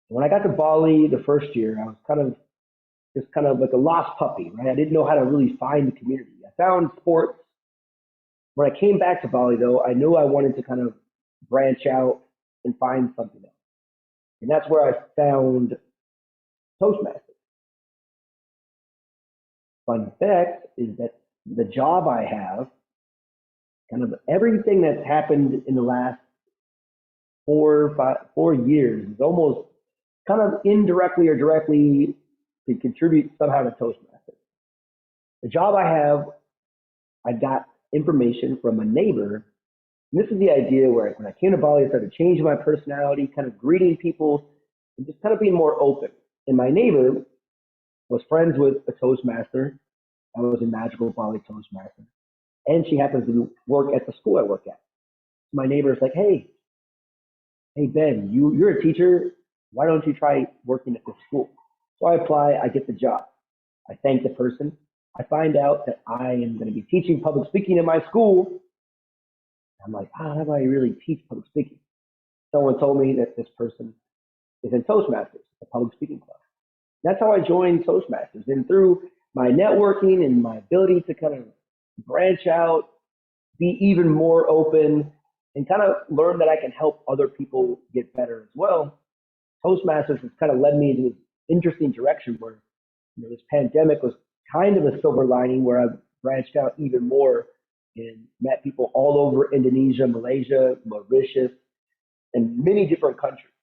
When I got to Bali the first year, I was kind of like a lost puppy, right? I didn't know how to really find the community. I found sports. When I came back to Bali, though, I knew I wanted to kind of branch out and find something else. And that's where I found Toastmasters. Fun fact is that the job I have, kind of everything that's happened in the last 4 years is almost kind of indirectly or directly to contribute somehow to Toastmasters. The job I have, I got information from a neighbor. And this is the idea where when I came to Bali, I started changing my personality, kind of greeting people, and just kind of being more open. And my neighbor was friends with a Toastmaster. I was a Magical Bali Toastmaster. And she happens to work at the school I work at. My neighbor's like, hey Ben, you're a teacher. Why don't you try working at this school? So I apply, I get the job. I thank the person. I find out that I am going to be teaching public speaking in my school. I'm like, how do I really teach public speaking? Someone told me that this person is in Toastmasters, a public speaking club. That's how I joined Toastmasters. And through my networking and my ability to kind of branch out, be even more open, and kind of learn that I can help other people get better as well, Toastmasters has kind of led me into this interesting direction where this pandemic was kind of a silver lining where I've branched out even more and met people all over Indonesia, Malaysia, Mauritius, and many different countries.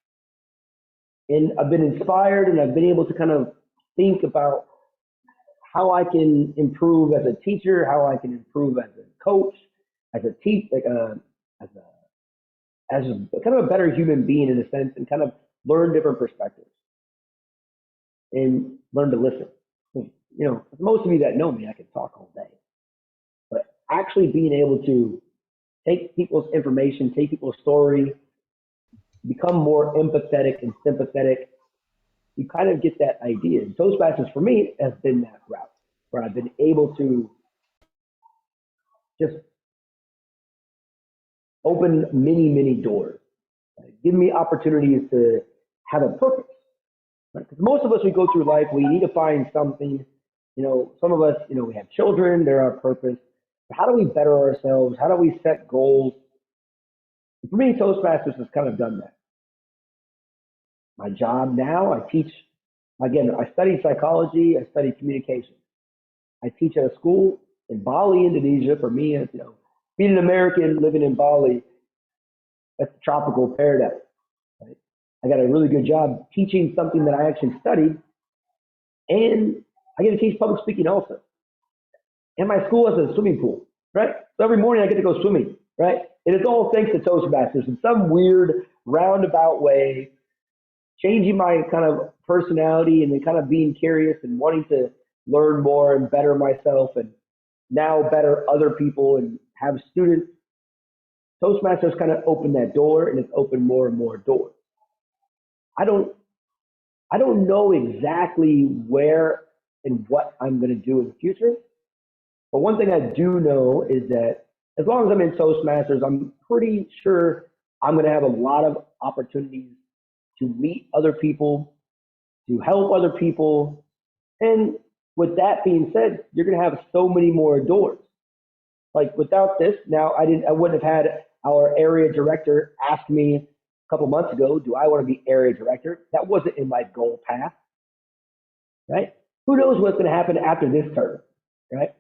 And I've been inspired, and I've been able to kind of think about how I can improve as a teacher, how I can improve as a coach, as a as a kind of a better human being in a sense, and kind of learn different perspectives and learn to listen. You know, most of you that know me, I can talk all day, but actually being able to take people's information, take people's story, become more empathetic and sympathetic, you kind of get that idea. And Toastmasters for me has been that route where I've been able to just open many, many doors, give me opportunities to have a purpose. Right? Because most of us, we go through life, we need to find something. You know, some of us, you know, we have children, they're our purpose. But how do we better ourselves? How do we set goals? And for me, Toastmasters has kind of done that. My job now, I teach, again, I studied psychology, I studied communication. I teach at a school in Bali, Indonesia. For me, you know, being an American living in Bali, that's a tropical paradise. Right? I got a really good job teaching something that I actually studied, and I get to teach public speaking also. And my school has a swimming pool, right? So every morning I get to go swimming, right? And it's all thanks to Toastmasters in some weird roundabout way, changing my kind of personality and then kind of being curious and wanting to learn more and better myself and now better other people and have students. Toastmasters kind of opened that door, and it's opened more and more doors. I don't know exactly where and what I'm going to do in the future, but one thing I do know is that as long as I'm in Toastmasters, I'm pretty sure I'm going to have a lot of opportunities to meet other people, to help other people. And with that being said, you're going to have so many more doors. Like without this, now I wouldn't have had our area director ask me a couple months ago, do I want to be area director? That wasn't in my goal path, right? Who knows what's going to happen after this term, right?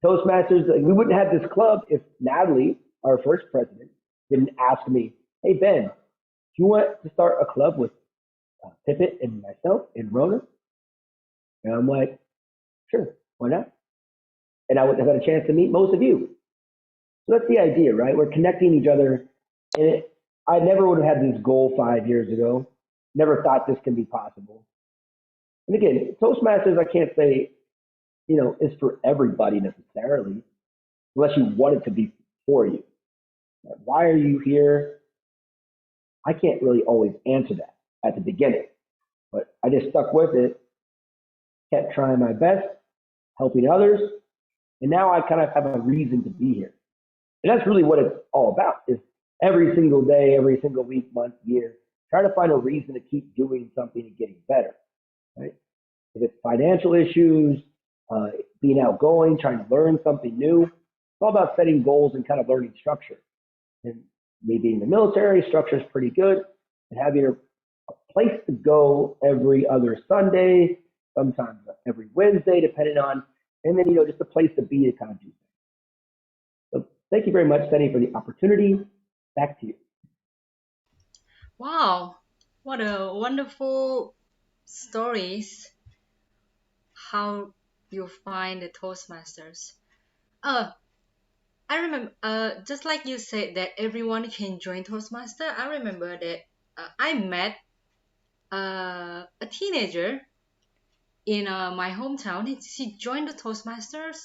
Toastmasters, we wouldn't have this club if Natalie, our first president, didn't ask me, hey, Ben, do you want to start a club with Tippett and myself and Rona? And I'm like, sure, why not? And I would have had a chance to meet most of you. So that's the idea, right? We're connecting each other. And I never would have had this goal 5 years ago. Never thought this can be possible. And again, Toastmasters, I can't say, you know, is for everybody necessarily, unless you want it to be for you. Why are you here? I can't really always answer that at the beginning, but I just stuck with it, kept trying my best, helping others, and now I kind of have a reason to be here. And that's really what it's all about, is every single day, every single week, month, year, try to find a reason to keep doing something and getting better, right? If it's financial issues, being outgoing, trying to learn something new, it's all about setting goals and kind of learning structure. And me being in the military, structure is pretty good, and having a place to go every other Sunday, sometimes every Wednesday, depending on, and then, you know, just a place to be to kind of do things. So thank you very much, Sunny, for the opportunity. Back to you. Wow, what a wonderful stories. How you find the Toastmasters. I remember, just like you said that everyone can join Toastmaster. I remember that I met a teenager in my hometown. She joined the Toastmasters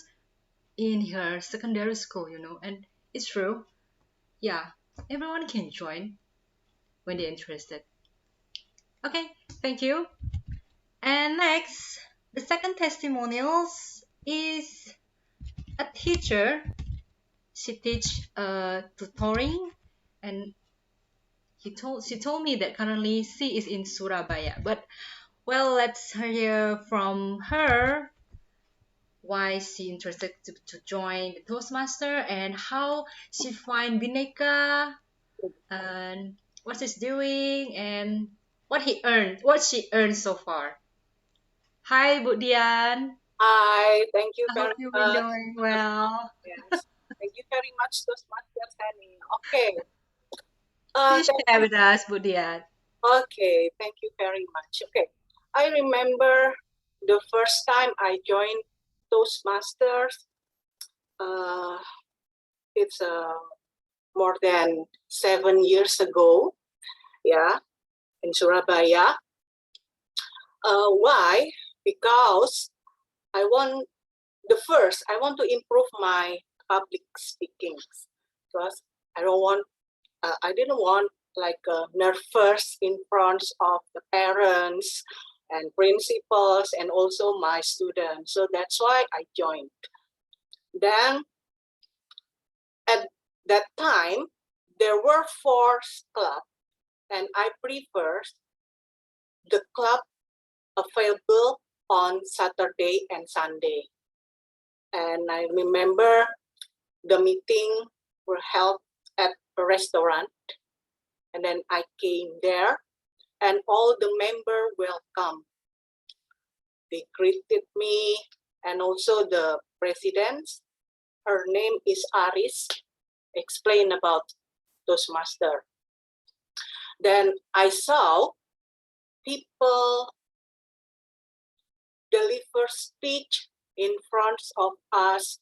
in her secondary school, you know, and it's true. Yeah, everyone can join when they're interested. Okay, thank you. And next, the second testimonials is a teacher. She teach tutoring, and she told me that currently she is in Surabaya. But well, let's hear from her why she interested to join the Toastmaster and how she find Bhinneka and what she's doing and what she earned so far. Hi, Bu Dian. Hi, thank you I hope very you've been much. doing well. Yes, thank you very much, Toastmaster Sunny. Okay. Please Thank share you. with us, Bu Dian. Okay, thank you very much. Okay, I remember the first time I joined Toastmasters. It's more than 7 years ago, yeah, in Surabaya. Why? Because I want to improve my public speaking, because I didn't want like nervous in front of the parents and principals and also my students. So that's why I joined. Then at that time, there were 4 clubs, and I prefer the club available on Saturday and Sunday. And I remember the meeting were held at a restaurant, and then I came there, and all the members welcome. They greeted me, and also the president. Her name is Aris. Explain about Toastmaster. Then I saw people deliver speech in front of us,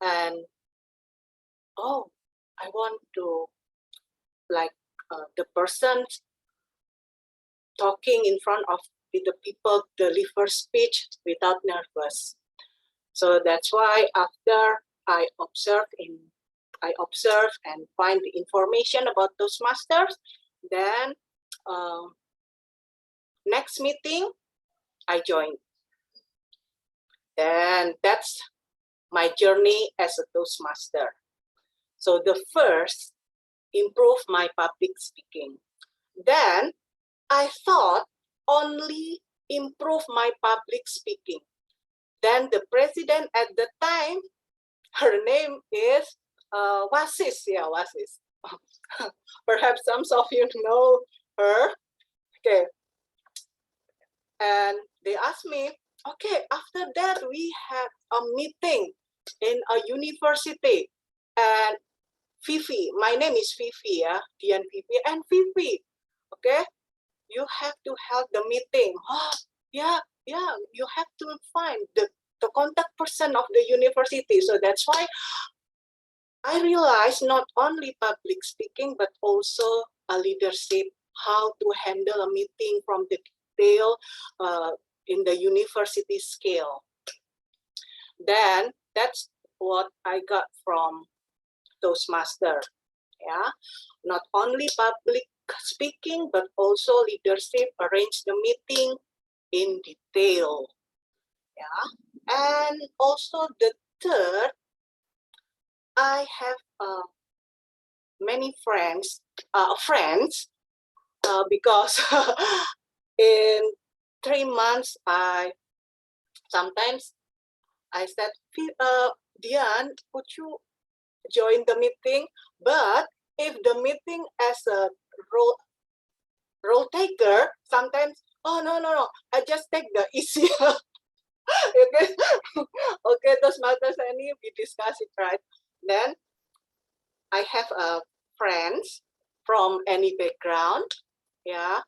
and oh, I want to like the person talking in front of the people deliver speech without nervous. So that's why after I observe and find the information about Toastmasters, then next meeting I joined. Then that's my journey as a Toastmaster. So the first, improve my public speaking. Then I thought only improve my public speaking. Then the president at the time, her name is Wasis. Yeah, Wasis. Perhaps some of you know her. Okay. And they asked me, okay, after that we had a meeting in a university. And Fifi, my name is Fifi, yeah, Dian Fifi, and Fifi, okay, you have to help the meeting. Oh, yeah, you have to find the contact person of the university. So that's why I realized not only public speaking, but also a leadership, how to handle a meeting from the detail in the university scale. Then that's what I got from Toastmaster. Yeah, not only public speaking, but also leadership, arrange the meeting in detail. Yeah, and also the third, I have many friends, because in 3 months, sometimes I said, Dian, could you join the meeting? But if the meeting as a role taker, sometimes, oh, no, I just take the easier. Okay, okay, those matters, any we discuss it, right? Then I have friends from any background, yeah,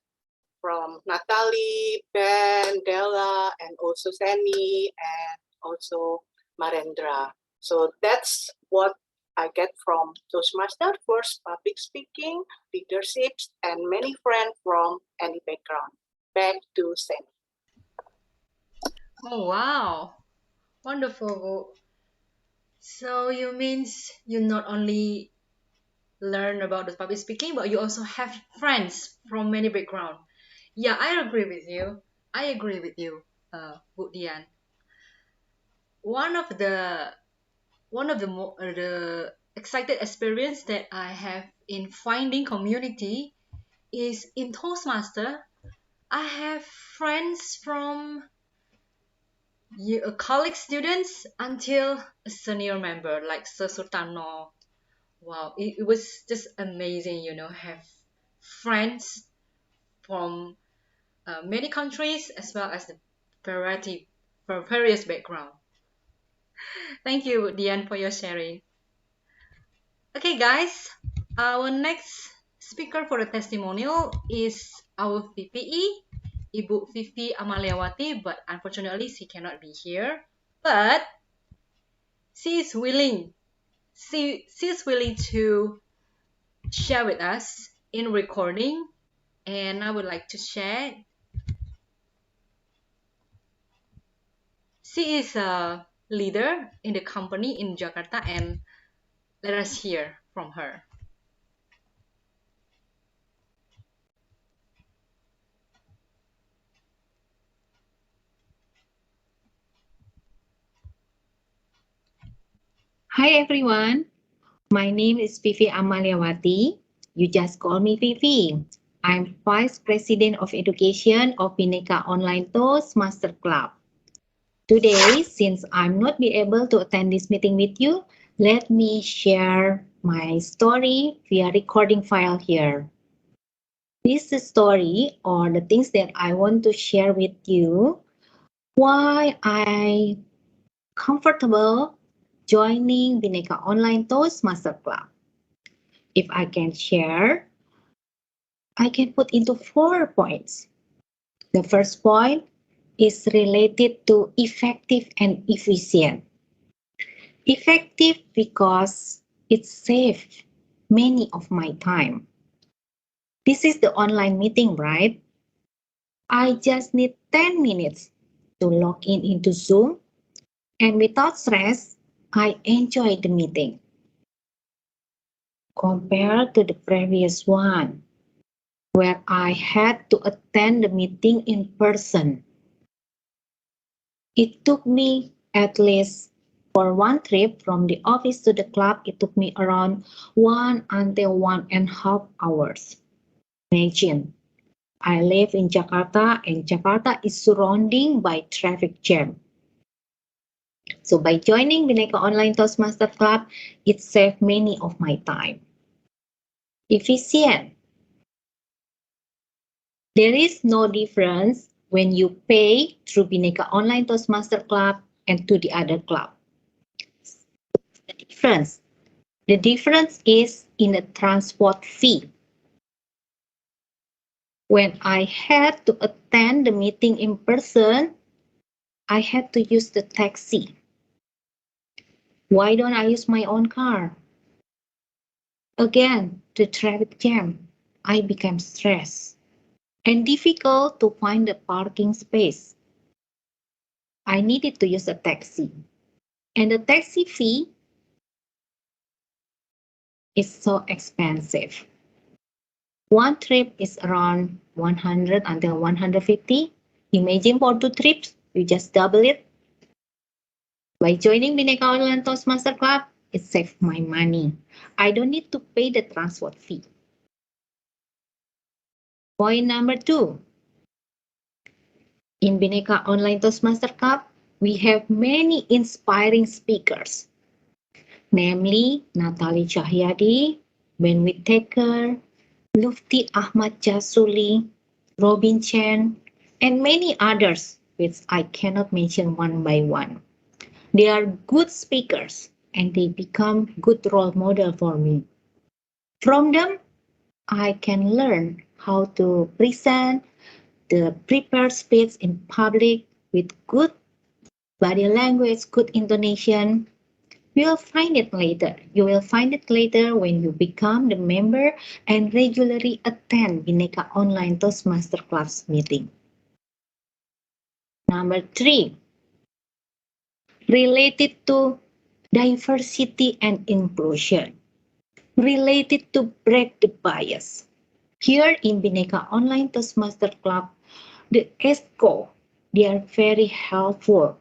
from Natalie, Ben, Della, and also Sani, and also Marendra. So that's what I get from Toastmaster. First, public speaking, leadership, and many friends from any background. Back to Sani. Oh, wow. Wonderful. So you means you not only learn about the public speaking, but you also have friends from many background. Yeah, I agree with you. Bu Dian. One of the the excited experience that I have in finding community is in Toastmaster. I have friends from college students until a senior member like Sir Sultano. Wow, it was just amazing, have friends from many countries as well as the variety from various background. Thank you, Diane, for your sharing. Okay, guys, our next speaker for the testimonial is our VPE, Ibu Vivi Amaliawati, but unfortunately she cannot be here. But she is willing. She's willing to share with us in recording, and I would like to share. She is a leader in the company in Jakarta, and let us hear from her. Hi everyone, my name is Vivi Amaliawati. You just call me Vivi. I'm Vice President of Education of Bhinneka Online Toastmaster Club. Today, since I'm not be able to attend this meeting with you, let me share my story via recording file here. This is the story or the things that I want to share with you, why I comfortable joining Bhinneka Online Toastmaster Club. If I can share, I can put into 4 points. The first point is related to effective and efficient. Effective because it saves many of my time. This is the online meeting, right? I just need 10 minutes to log in into Zoom, and without stress, I enjoy the meeting. Compared to the previous one, where I had to attend the meeting in person. It took me at least for one trip from the office to the club, it took me around 1 until 1.5 hours. Imagine, I live in Jakarta and Jakarta is surrounded by traffic jam. So by joining Bhinneka Online Toastmaster Club, it saved many of my time. Efficient. There is no difference when you pay through Bhinneka Online Toastmaster Club and to the other club. The difference is in the transport fee. When I had to attend the meeting in person, I had to use the taxi. Why don't I use my own car? Again, the traffic jam. I became stressed and difficult to find a parking space. I needed to use a taxi. And the taxi fee is so expensive. One trip is around 100 until 150. Imagine for 2 trips, you just double it. By joining Bhinneka Online Toastmaster Club, it saves my money. I don't need to pay the transport fee. Point number 2. In Bhinneka Online Toastmaster Club, we have many inspiring speakers, namely Natali Cahyadi, Ben Whittaker, Lufti Ahmad Jasuli, Robin Chen, and many others, which I cannot mention one by one. They are good speakers and they become good role model for me. From them, I can learn how to present the prepared speech in public with good body language, good intonation. You will find it later. You will find it later when you become the member and regularly attend Bhinneka Online Toastmaster Club's meeting. Number 3, related to diversity and inclusion. Related to break the bias. Here in Bhinneka Online Toastmaster Club, the ESCO, they are very helpful,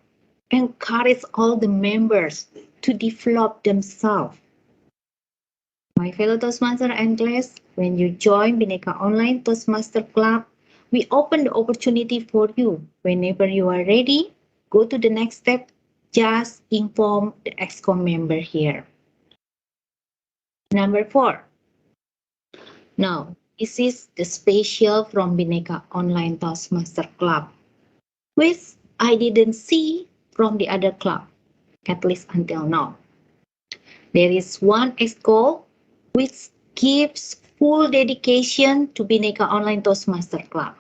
encourage all the members to develop themselves. My fellow Toastmaster and class, when you join Bhinneka Online Toastmaster Club, we open the opportunity for you. Whenever you are ready, go to the next step. Just inform the ESCO member here. Number 4. Now, this is the special from Bhinneka Online Toastmaster Club, which I didn't see from the other club, at least until now. There is one ESCO which gives full dedication to Bhinneka Online Toastmaster Club.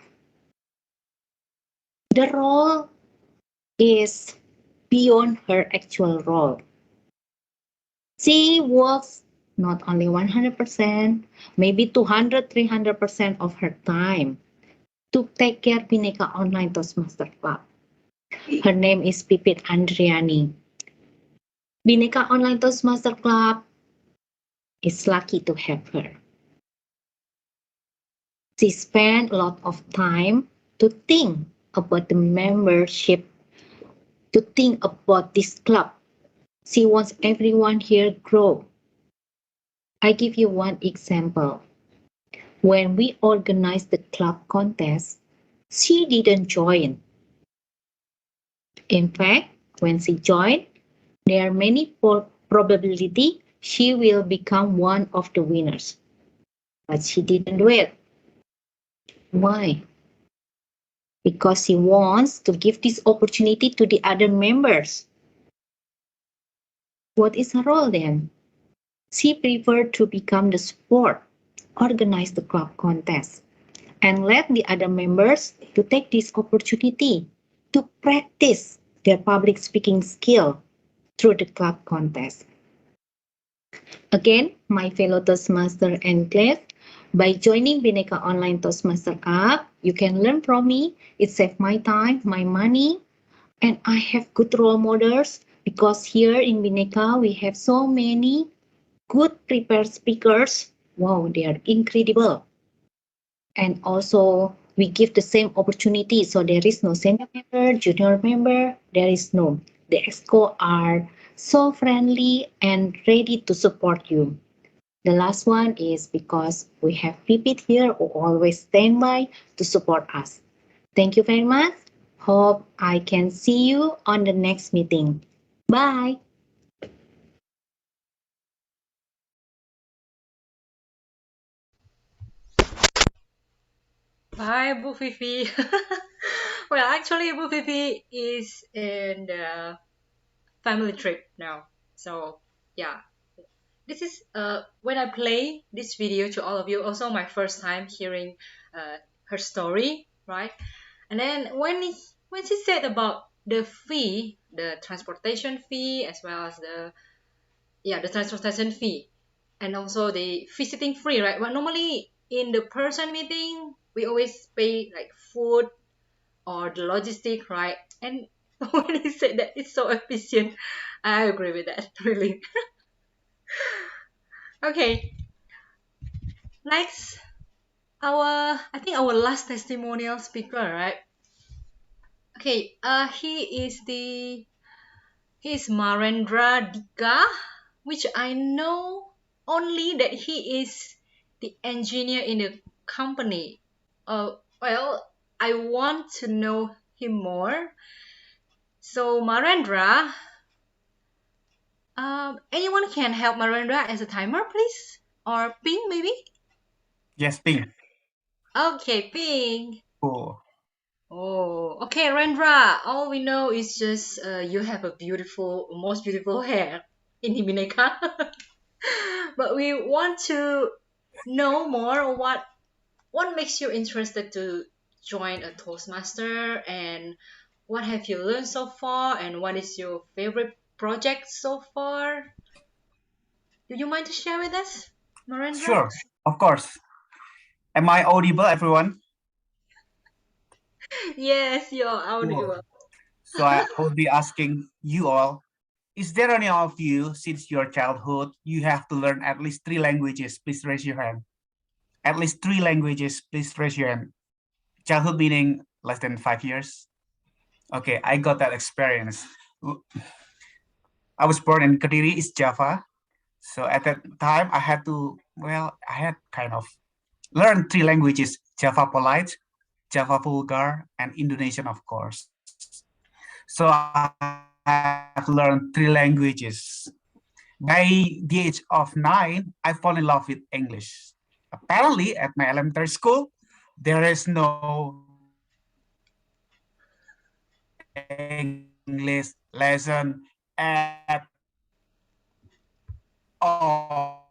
The role is beyond her actual role. She works not only 100%, maybe 200, 300% of her time to take care Bhinneka Online Toastmaster Club. Her name is Pipit Andriani. Bhinneka Online Toastmaster Club is lucky to have her. She spent a lot of time to think about the membership, to think about this club. She wants everyone here grow. I give you one example. When we organized the club contest, she didn't join. In fact, when she joined, there are many probability she will become one of the winners. But she didn't do it. Why? Because she wants to give this opportunity to the other members. What is her role then? She preferred to become the support, organize the club contest, and let the other members to take this opportunity to practice their public speaking skill through the club contest. Again, my fellow Toastmaster enclave, by joining Bhinneka Online Toastmaster Club, you can learn from me. It saves my time, my money, and I have good role models because here in Bhinneka we have so many good prepared speakers. Wow, they are incredible. And also we give the same opportunity. So there is no senior member, junior member, there is no. The EXCO are so friendly and ready to support you. The last one is because we have Pipit here who always stand by to support us. Thank you very much. Hope I can see you on the next meeting. Bye. Bye, Bu Fifi. Well, actually, Bu Fifi is in the family trip now. So, yeah. This is when I play this video to all of you, also my first time hearing her story, right? And then when she said about the fee, the transportation fee, as well as the transportation fee, and also the visiting free, right? But normally in the person meeting, we always pay like food or the logistic, right? And when he said that it's so efficient, I agree with that, really. Okay, next, I think our last testimonial speaker, right? Okay, he is Marendra Dika, which I know only that he is the engineer in the company. Well, I want to know him more. So Marendra, anyone can help Marendra as a timer, please, or Ping maybe? Yes, Ping. Okay, Ping. Cool. Oh, okay, Rendra. All we know is just you have a most beautiful hair in Bhinneka. But we want to know more what makes you interested to join a Toastmaster, and what have you learned so far, and what is your favorite project so far? Do you mind to share with us, Marendra? Sure, of course. Am I audible, everyone? Yes, you're Cool. audible. So I will be asking you all, is there any of you, since your childhood, you have to learn at least 3 languages? Please raise your hand. At least 3 languages, please raise your hand. Childhood meaning less than 5 years. Okay, I got that experience. I was born in Kediri, East Java. So at that time, I had to, well, I had kind of learned 3 languages: Java Polite, Java Vulgar, and Indonesian, of course. So I have learned 3 languages. By the age of 9, I fall in love with English. Apparently, at my elementary school, there is no English lesson at all.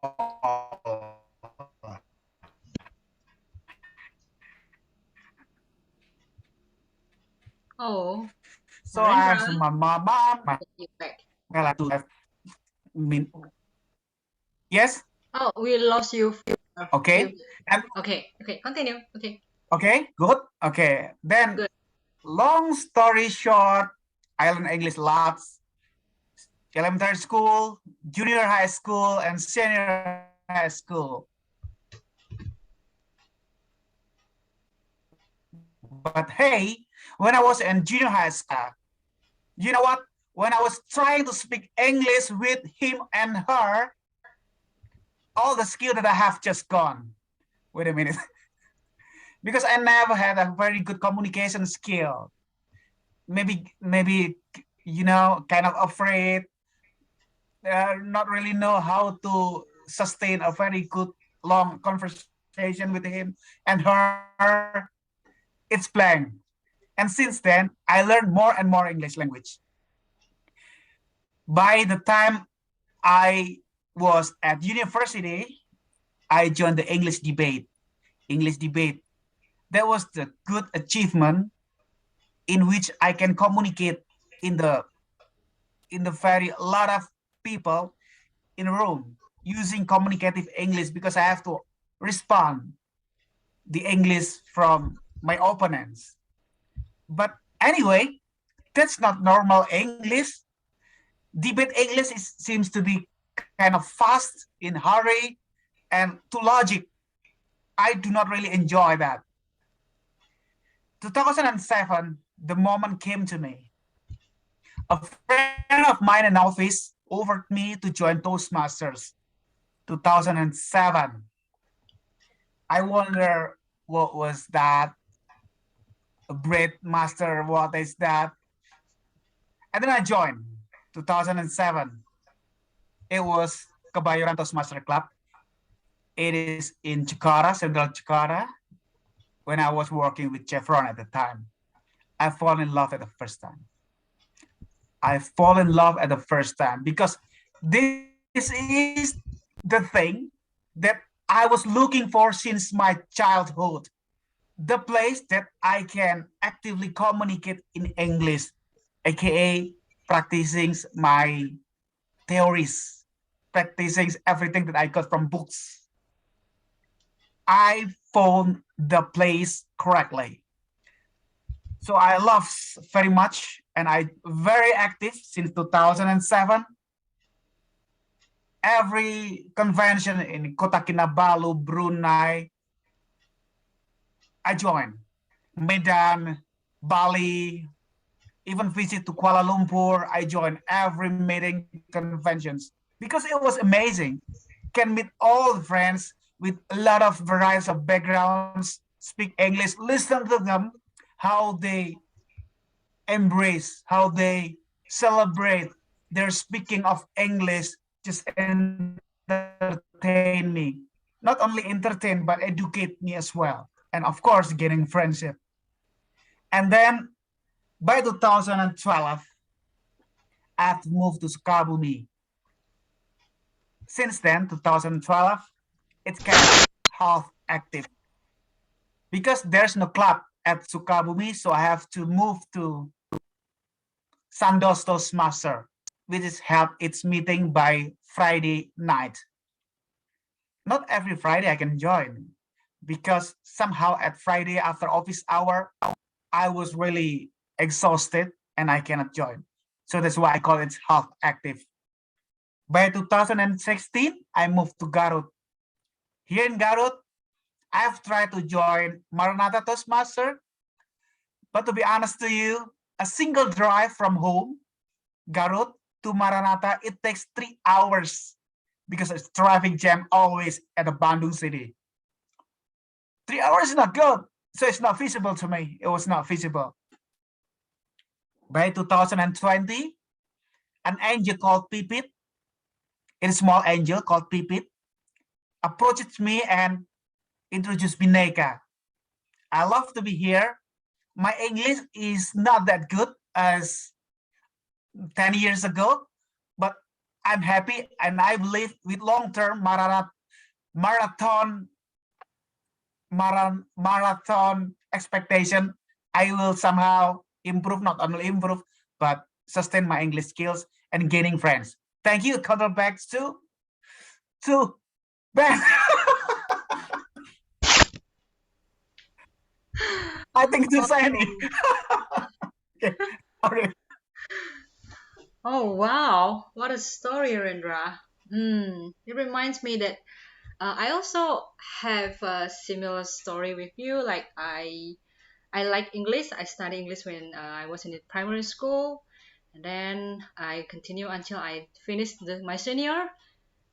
So I have some my mom, my You back. well, I do have. Yes. Oh, we lost you. Okay. And Okay. Continue. Okay. okay, good. Okay, then Good. long story short, I learned English lots. Elementary school, junior high school, and senior high school. But hey, when I was in junior high school, you know what? When I was trying to speak English with him and her, all the skill that I have just gone. Wait a minute. Because I never had a very good communication skill. Maybe, you know, kind of afraid, not really know how to sustain a very good long conversation with him and her. It's blank. And since then, I learned more and more English language. By the time I was at university, I joined the English debate. That was the good achievement in which I can communicate in the very lot of people in a room using communicative English, because I have to respond the English from my opponents. But anyway, that's not normal English. Debate English seems to be kind of fast, in hurry, and to logic. I do not really enjoy that. 2007, the moment came to me. A friend of mine in office offered me to join Toastmasters. 2007. I wonder what was that? A bread master, what is that? And then I joined 2007. It was Kebayoran Toastmaster Club. It is in Jakarta, Central Jakarta, when I was working with Chevron at the time. I fall in love at the first time. I fall in love at the first time because this is the thing that I was looking for since my childhood. The place that I can actively communicate in English, aka practicing my theories, practicing everything that I got from books. I found the place correctly. So I love very much, and I very active since 2007. Every convention in Kota Kinabalu, Brunei, I join. Medan, Bali, even visit to Kuala Lumpur. I join every meeting conventions because it was amazing. Can meet all the friends with a lot of varieties of backgrounds, speak English, listen to them, how they embrace, how they celebrate their speaking of English, just entertain me. Not only entertain, but educate me as well. And of course, getting friendship. And then by 2012, I have moved to Sukabumi. Since then, 2012, it's kind of half active because there's no club at Sukabumi, so I have to move to Sandos Toastmaster, which is held its meeting by Friday night. Not every Friday I can join because somehow at Friday after office hour, I was really exhausted and I cannot join. So that's why I call it half active. By 2016, I moved to Garut. Here in Garut, I've tried to join Maranatha Toastmaster, but to be honest to you, a single drive from home, Garut to Maranatha, it takes 3 hours because it's traffic jam always at the Bandung city. 3 hours is not good, so it's not feasible to me. It was not feasible. By 2020, an angel called Pipit, a small angel called Pipit, approached me and introduced Bhinneka. I love to be here. My English is not that good as 10 years ago, but I'm happy and I believe with long-term marathon expectation, I will somehow improve, not only improve, but sustain my English skills and gaining friends. Thank you. Counter back to Ben. I think to Sandy. Okay, sorry. Oh wow, what a story, Rendra. It reminds me that I also have a similar story with you. Like I like English. I studied English when I was in the primary school, and then I continue until I finished my senior,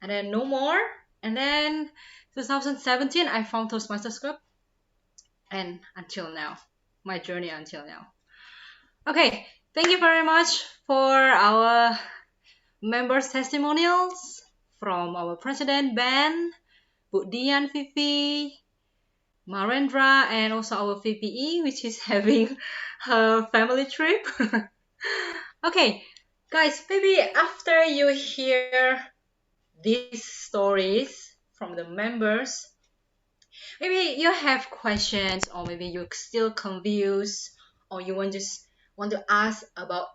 and then no more. And then 2017, I found Toastmasters Club, and until now, my journey until now. Okay, thank you very much for our members' testimonials from our president Ben, Bu Dian Vivi, Marendra, and also our VPE, which is having her family trip. Okay, guys, maybe after you hear these stories from the members, maybe you have questions, or maybe you're still confused, or you want to ask about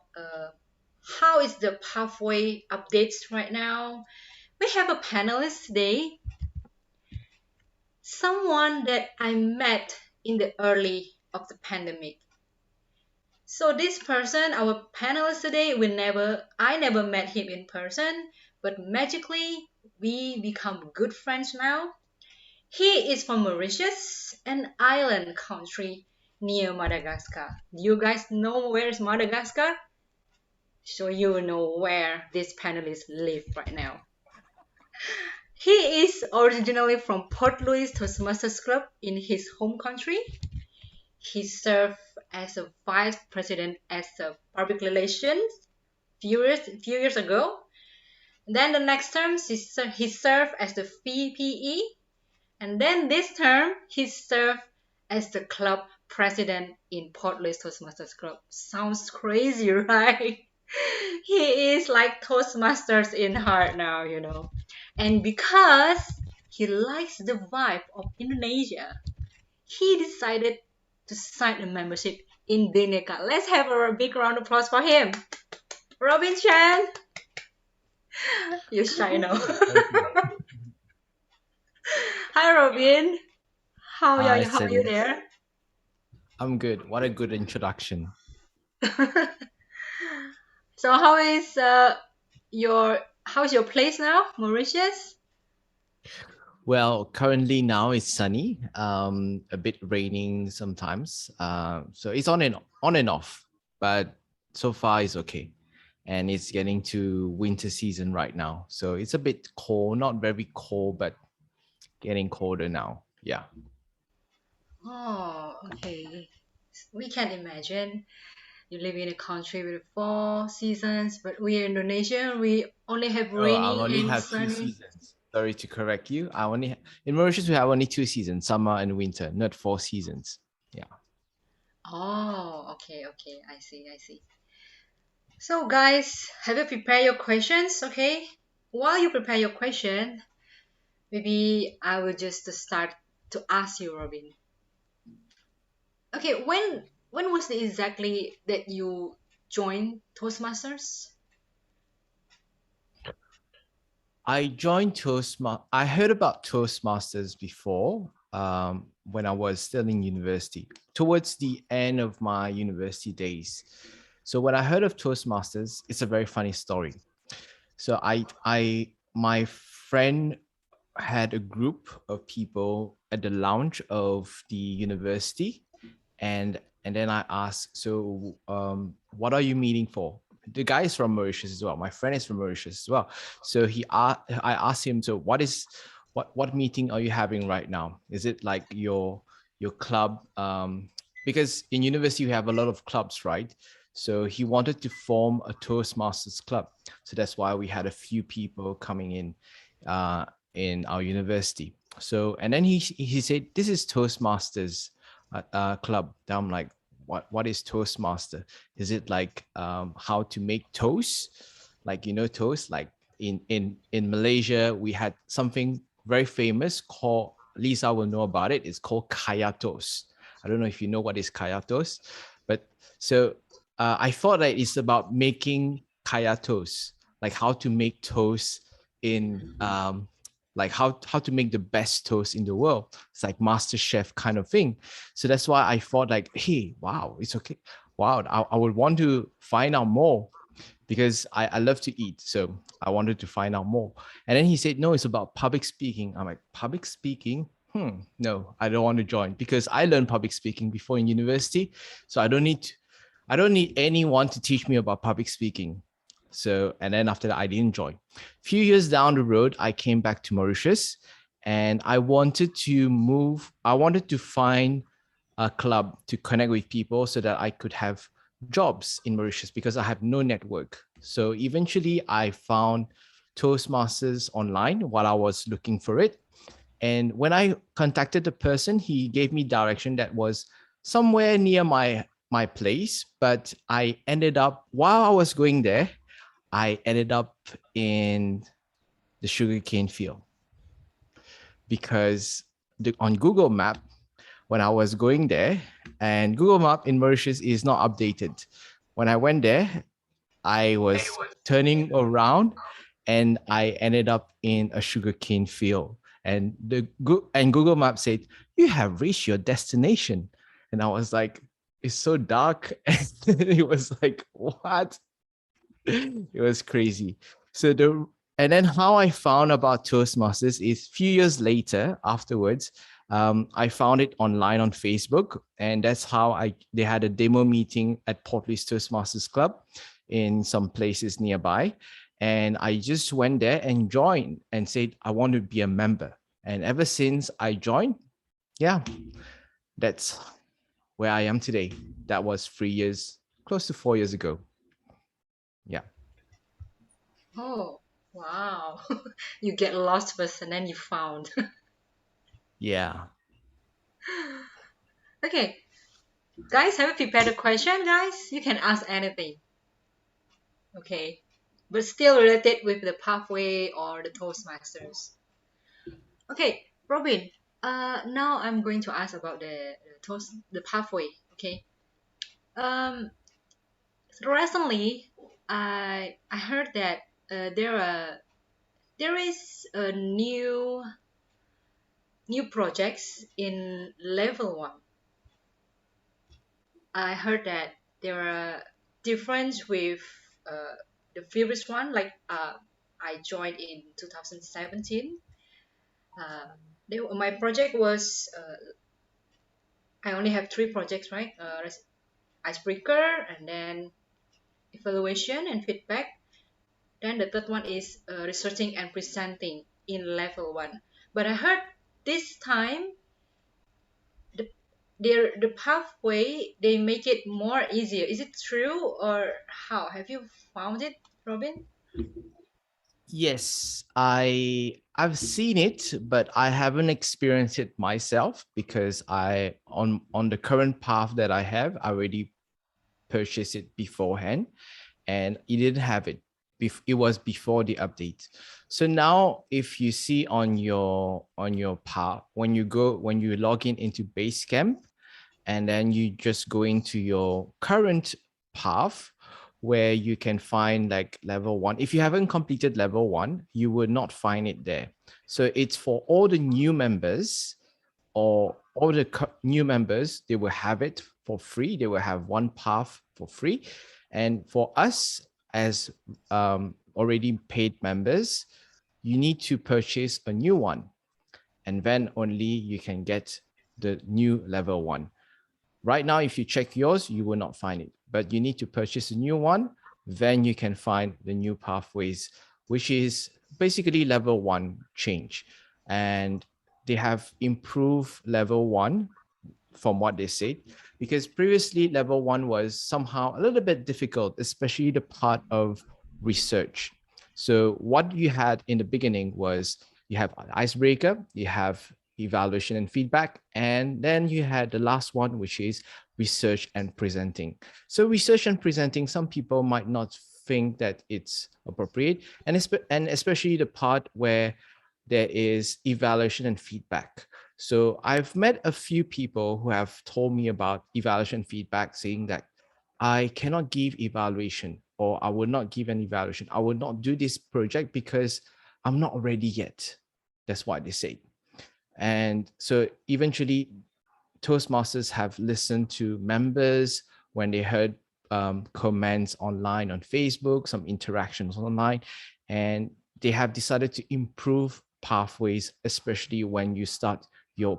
how is the pathway updates right now. We have a panelist today, someone that I met in the early of the pandemic. So this person, our panelist today, I never met him in person, but magically we become good friends now. He is from Mauritius, an island country near Madagascar. Do you guys know where is Madagascar? So you know where this panelist live right now. He is originally from Port Louis Toastmasters Club in his home country. He served as a vice president as a public relations few years ago. Then the next term he served as the VPE, and then this term he served as the club president in Port Louis Toastmasters Club. Sounds crazy, right? He is like Toastmasters in heart now, you know. And because he likes the vibe of Indonesia, he decided to sign a membership in Bhinneka. Let's have a big round of applause for him. Robin Chan. You're shy now. Hi, Robin. How are you? How are you there? I'm good. What a good introduction. So how's your place now, Mauritius? Well, currently now it's sunny, a bit raining sometimes. So it's on and off, but so far it's okay. And it's getting to winter season right now. So it's a bit cold, not very cold, but getting colder now. Yeah. Oh, okay. We can imagine you live in a country with 4 seasons, but we are Indonesian. We only have Oh, I rainy only and have 2 sunny. seasons. Sorry to correct you. In Mauritius we have only 2 seasons, summer and winter, not 4 seasons. Yeah. Oh, okay, I see. So guys, have you prepared your questions? Okay. While you prepare your question, maybe I will just start to ask you, Robin. Okay, when was it exactly that you joined Toastmasters? I joined I heard about Toastmasters before when I was still in university, towards the end of my university days. So when I heard of Toastmasters, it's a very funny story. So my friend had a group of people at the lounge of the university, and then I asked, so what are you meeting for? The guy is from Mauritius as well. My friend is from Mauritius as well. So I asked him, so what meeting are you having right now? Is it like your club? Because in university you have a lot of clubs, right? So he wanted to form a Toastmasters club. So that's why we had a few people coming in our university. So, and then he said, this is Toastmasters club. Then I'm like, what is Toastmaster? Is it like how to make toast? Like, you know, toast, like in Malaysia, we had something very famous called, Lisa will know about it. It's called kaya toast. I don't know if you know what is kaya toast, but so I thought that it's about making kaya toast, like how to make toast in like how to make the best toast in the world. It's like Master Chef kind of thing. So that's why I thought like, hey, wow, it's okay. Wow, I would want to find out more because I love to eat. So I wanted to find out more. And then he said, no, it's about public speaking. I'm like, public speaking? No, I don't want to join because I learned public speaking before in university. So I don't need anyone to teach me about public speaking. So, and then after that, I didn't join. A few years down the road, I came back to Mauritius and I wanted to find a club to connect with people so that I could have jobs in Mauritius because I have no network. So eventually I found Toastmasters online while I was looking for it. And when I contacted the person, he gave me direction that was somewhere near my place, but I ended up, while I was going there, I ended up in the sugarcane field because on Google Map, when I was going there, and Google Map in Mauritius is not updated. When I went there, I was turning around and I ended up in a sugarcane field. And Google Map said, you have reached your destination. And I was like, it's so dark. And it was like, what? It was crazy. And then how I found about Toastmasters is a few years later afterwards, I found it online on Facebook, and that's how they had a demo meeting at Port Louis Toastmasters Club in some places nearby. And I just went there and joined and said, I want to be a member. And ever since I joined, yeah, that's where I am today. That was 3 years, close to 4 years ago. Yeah. Oh, wow. You get lost first and then you found. Yeah. Okay. Guys, have you prepared a question, guys? You can ask anything. Okay. But still related with the pathway or the Toastmasters. Okay, Robin. Now I'm going to ask about the pathway. Okay. Um, recently, I heard that there is a new projects in level 1. I heard that there are difference with the previous one. Like I joined in 2017. My project was I only have 3 projects, right? Icebreaker, and then evaluation and feedback. Then the third one is researching and presenting in level 1. But I heard this time the pathway they make it more easier. Is it true or how? Have you found it, Robin? Yes, I've seen it, but I haven't experienced it myself because I on the current path that I have, I already purchased it beforehand, and it didn't have it. It was before the update. So now, if you see on your path when you log in into Basecamp, and then you just go into your current path where you can find like level 1. If you haven't completed level 1, you will not find it there. So it's for all the new members or all the new members, they will have it for free. They will have one path for free. And for us as already paid members, you need to purchase a new one. And then only you can get the new level 1. Right now, if you check yours, you will not find it, but you need to purchase a new one. Then you can find the new pathways, which is basically level 1 change. And they have improved level 1 from what they said, because previously level 1 was somehow a little bit difficult, especially the part of research. So what you had in the beginning was you have an icebreaker, you have evaluation and feedback, and then you had the last one, which is research and presenting. So research and presenting, some people might not think that it's appropriate, and especially the part where there is evaluation and feedback. So I've met a few people who have told me about evaluation feedback, saying that I cannot give evaluation, or I will not give an evaluation. I will not do this project because I'm not ready yet. That's what they say. And so eventually Toastmasters have listened to members when they heard comments online on Facebook, some interactions online, and they have decided to improve pathways, especially when you start your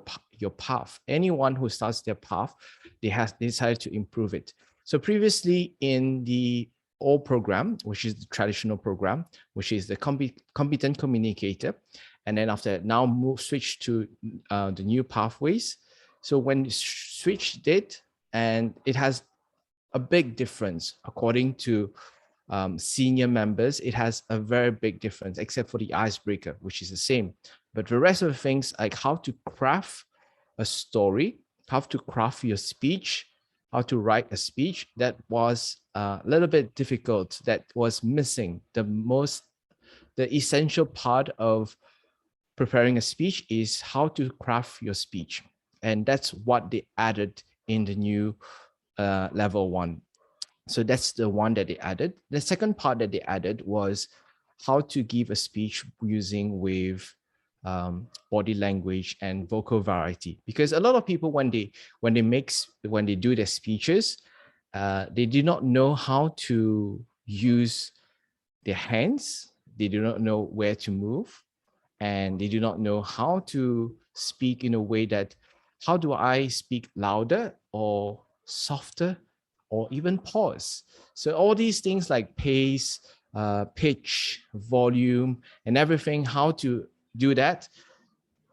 path. Anyone who starts their path, they have decided to improve it. So previously in the old program, which is the traditional program, which is the competent communicator, and then after that, now switch to the new pathways. So when you switched it, and it has a big difference according to senior members, it has a very big difference, except for the icebreaker, which is the same. But the rest of the things, like how to craft a story, how to craft your speech, how to write a speech, that was a little bit difficult. That was missing. The essential part of preparing a speech is how to craft your speech. And that's what they added in the new level 1. So that's the one that they added. The second part that they added was how to give a speech using with body language and vocal variety. Because a lot of people, when they do their speeches, they do not know how to use their hands. They do not know where to move, and they do not know how to speak in a way that, how do I speak louder or softer or even pause? So all these things like pace, pitch, volume, and everything, how to do that,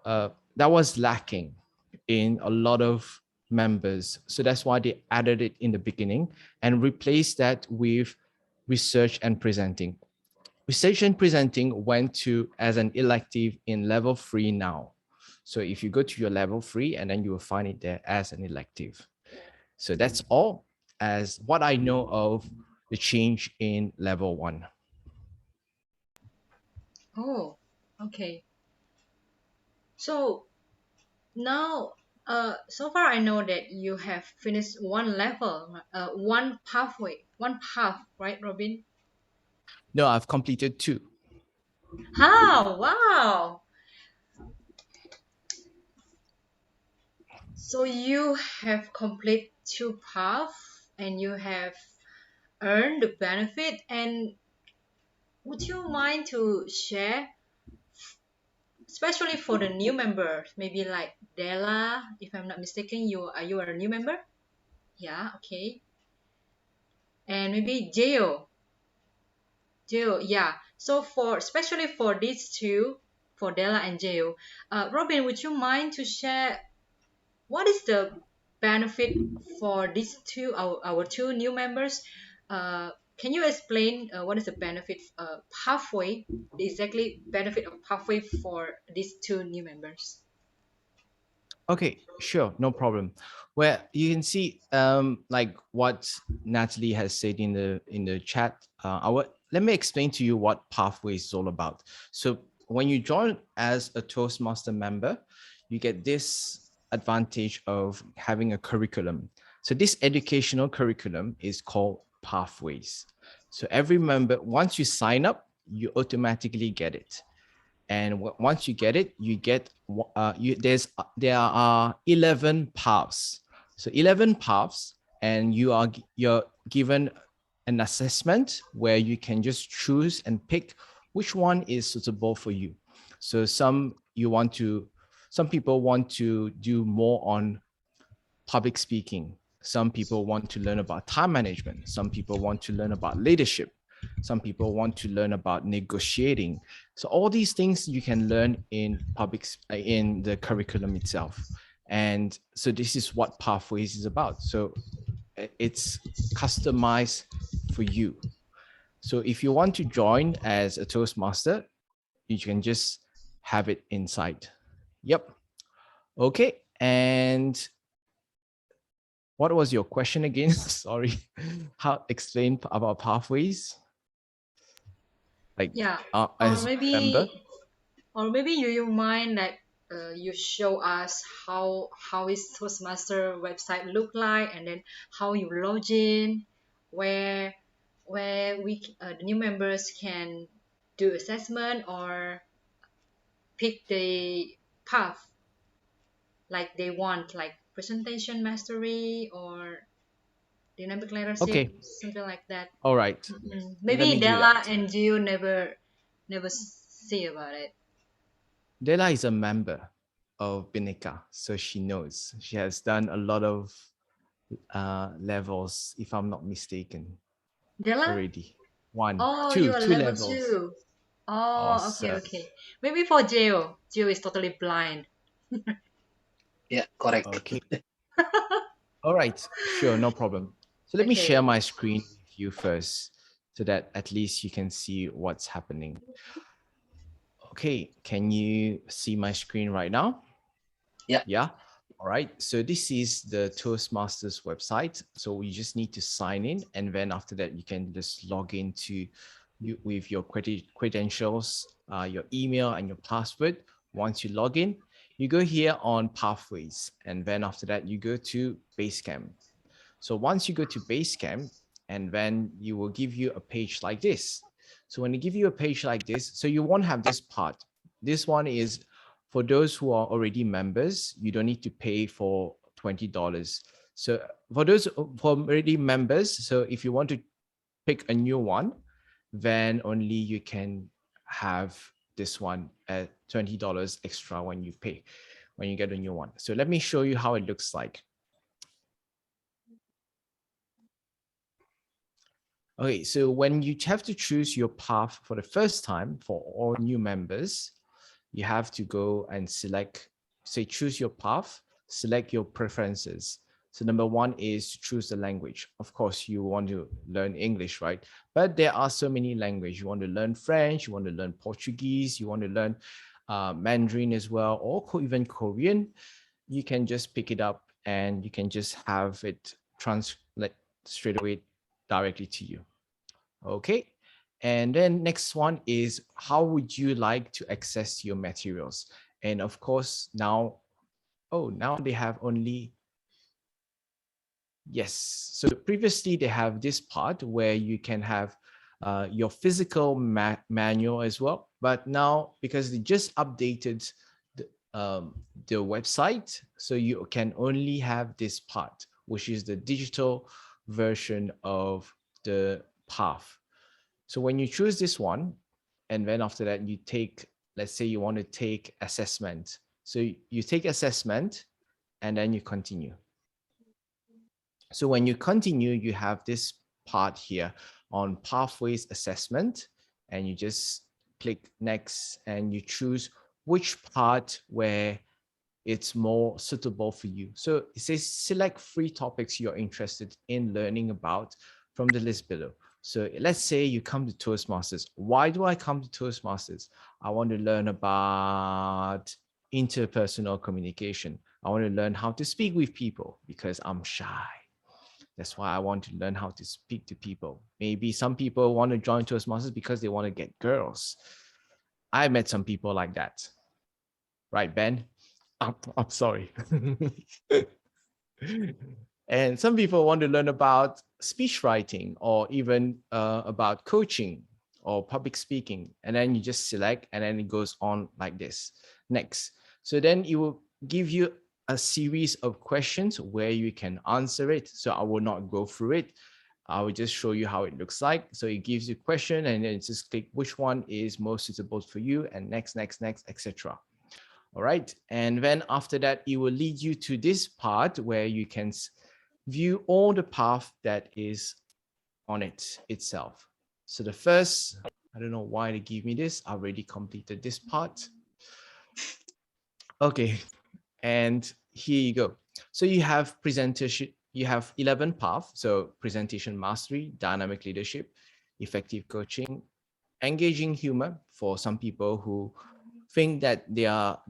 that was lacking in a lot of members. So that's why they added it in the beginning and replaced that with research and presenting. Research and presenting went to as an elective in level 3 now. So if you go to your level 3, and then you will find it there as an elective. So that's all as what I know of the change in level 1. Oh, okay. So now, so far I know that you have finished one level, one pathway, one path, right, Robin? No, I've completed 2. How? Wow. So you have complete 2 paths and you have earned the benefit. And would you mind to share, especially for the new members, maybe like Della, if I'm not mistaken, you are a new member? Yeah, okay. And maybe Geo, yeah. So for especially for these two, for Della and Geo, Robin, would you mind to share what is the benefit for these two, our two new members? Can you explain what is the benefit pathway, the exactly benefit of pathway for these two new members? Okay, sure, no problem. Well, you can see like what Natalie has said in the chat. Let me explain to you what Pathway is all about. So when you join as a Toastmaster member, you get this advantage of having a curriculum. So this educational curriculum is called Pathways. So every member, once you sign up, you automatically get it. And once you get it, you get there are 11 paths. So 11 paths, and you're given an assessment where you can just choose and pick which one is suitable for you. So some people want to do more on public speaking. Some people want to learn about time management. Some people want to learn about leadership. Some people want to learn about negotiating. So all these things you can learn in the curriculum itself. And so this is what Pathways is about. So it's customized for you. So if you want to join as a Toastmaster, you can just have it inside. Yep. Okay. And what was your question again? Sorry. How explain about pathways? Like Yeah, as member? or maybe you mind that you show us how is Toastmaster website look like, and then how you log in, where the new members can do assessment or pick the path like they want, like presentation mastery or dynamic leadership, Okay. something like that. All right. Let Maybe me do Della that. and Gio never see about it. Dela is a member of Bhinneka, so she knows. She has done a lot of levels, if I'm not mistaken, Della? already. One, Oh, two, you are two level levels. 2. Oh, okay, Awesome. okay. Maybe for Gio. Gio is totally blind. Yeah, correct. Okay. All right. Sure, no problem. So let me Okay. share my screen with you first so that at least you can see what's happening. Okay. Can you see my screen right now? Yeah. Yeah. All right. So this is the Toastmasters website. So you just need to sign in, and then after that, you can just log into you with your credentials, your email, and your password. Once you log in, you go here on Pathways, and then after that, you go to Basecamp. So once you go to Basecamp, and then you will give you a page like this. So when they give you a page like this, so you won't have this part. This one is for those who are already members. You don't need to pay for $20. So for those who are already members, so if you want to pick a new one, then only you can have this one at $20 extra when you pay, when you get a new one. So let me show you how it looks like. Okay, so when you have to choose your path for the first time for all new members, you have to go and select, say, choose your path, select your preferences. So number one is to choose the language. Of course, you want to learn English, right? But there are so many languages. You want to learn French, you want to learn Portuguese, you want to learn Mandarin as well, or even Korean. You can just pick it up and you can just have it translate straight away directly to you. Okay. And then next one is how would you like to access your materials? And of course, now they have only, yes. So previously they have this part where you can have your physical manual as well. But now, because they just updated the website, so you can only have this part, which is the digital version of the path. So when you choose this one, and then after that you take, let's say you want to take assessment. So you take assessment and then you continue. So when you continue, you have this part here on pathways assessment, and you just click next and you choose which part where it's more suitable for you. So it says select 3 topics you're interested in learning about from the list below. So let's say you come to Toastmasters. Why do I come to Toastmasters? I want to learn about interpersonal communication. I want to learn how to speak with people because I'm shy. That's why I want to learn how to speak to people. Maybe some people want to join Toastmasters because they want to get girls. I met some people like that. Right, Ben? I'm sorry. And some people want to learn about speech writing or even about coaching or public speaking. And then you just select and then it goes on like this. Next. So then it will give you a series of questions where you can answer it. So I will not go through it. I will just show you how it looks like. So it gives you a question and then just click which one is most suitable for you and next, etc. All right. And then after that, it will lead you to this part where you can view all the path that is on it itself. So the first, I don't know why they give me this. I already completed this part. Okay. And here you go. So you have presentation, you have 11 paths. So presentation mastery, dynamic leadership, effective coaching, engaging humor for some people who think that they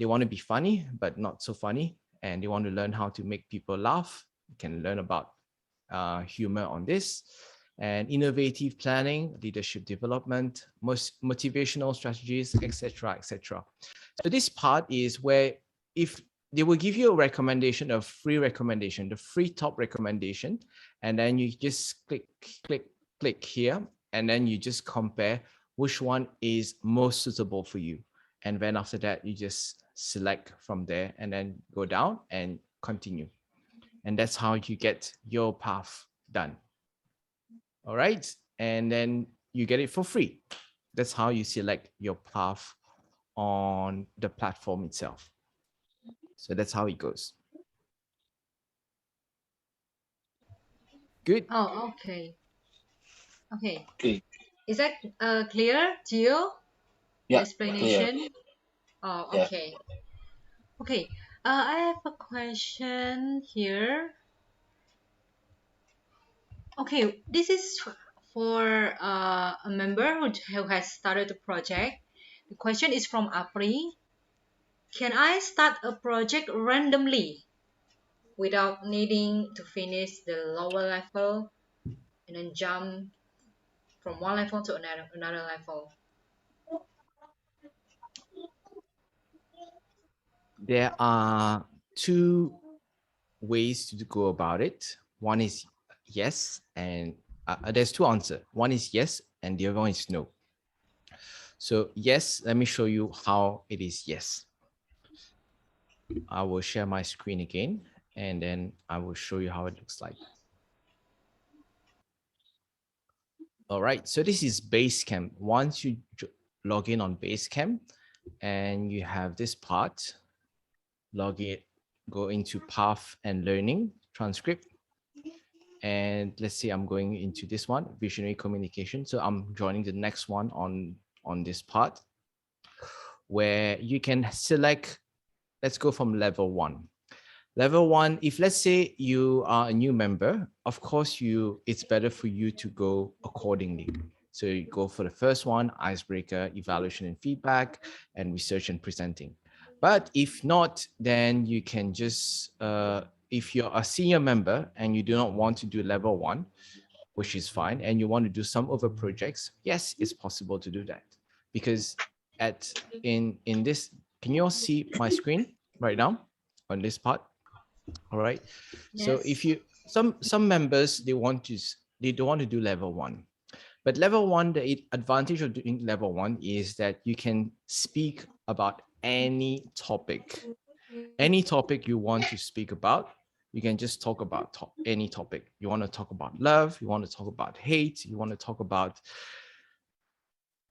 want to be funny but not so funny, and they want to learn how to make people laugh. You can learn about humor on this. And innovative planning, leadership development, motivational strategies, etc. So this part is where if they will give you a recommendation, a free recommendation, the free top recommendation, and then you just click here, and then you just compare which one is most suitable for you. And then after that, you just select from there and then go down and continue. And that's how you get your path done. All right. And then you get it for free. That's how you select your path on the platform itself. So that's how it goes. Good. Oh, okay. Okay. Okay. Is that clear, Gio? The Yeah, clear. explanation? Oh, Yeah. okay. Okay. I have a question here. Okay, this is for a member who has started a project. The question is from Apri. Can I start a project randomly without needing to finish the lower level and then jump from one level to another level? There are two ways to go about it. One is yes, and there's two answers. One is yes, and the other one is no. So yes, let me show you how it is yes. I will share my screen again, and then I will show you how it looks like. All right, so this is Basecamp. Once you log in on Basecamp and you have this part, log in, go into path and learning transcript. And let's say I'm going into this one, visionary communication. So I'm joining the next one on this part where you can select, let's go from level 1. Level 1, if let's say you are a new member, of course it's better for you to go accordingly. So you go for the first one, icebreaker, evaluation and feedback, and research and presenting. But if not, then you can just, if you're a senior member and you do not want to do level 1, which is fine, and you want to do some other projects, yes, it's possible to do that. Because in this, can you all see my screen right now on this part? All right. So Yes. if you some members they don't want to do level 1, but level 1, the advantage of doing level 1 is that you can speak about any topic you want to speak about. You can just talk about any topic. You want to talk about love, you want to talk about hate, you want to talk about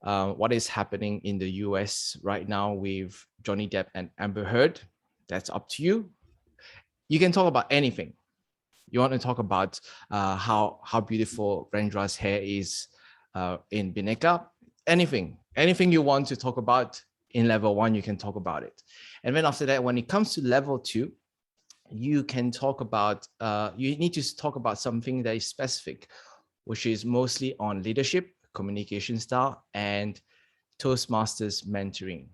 what is happening in the US right now with Johnny Depp and Amber Heard. That's up to you. You can talk about anything. You want to talk about how beautiful Rendra's hair is in Bhinneka, anything you want to talk about in level 1, you can talk about it. And then after that, when it comes to level 2, you can talk about, you need to talk about something that is specific, which is mostly on leadership, communication style, and Toastmasters mentoring.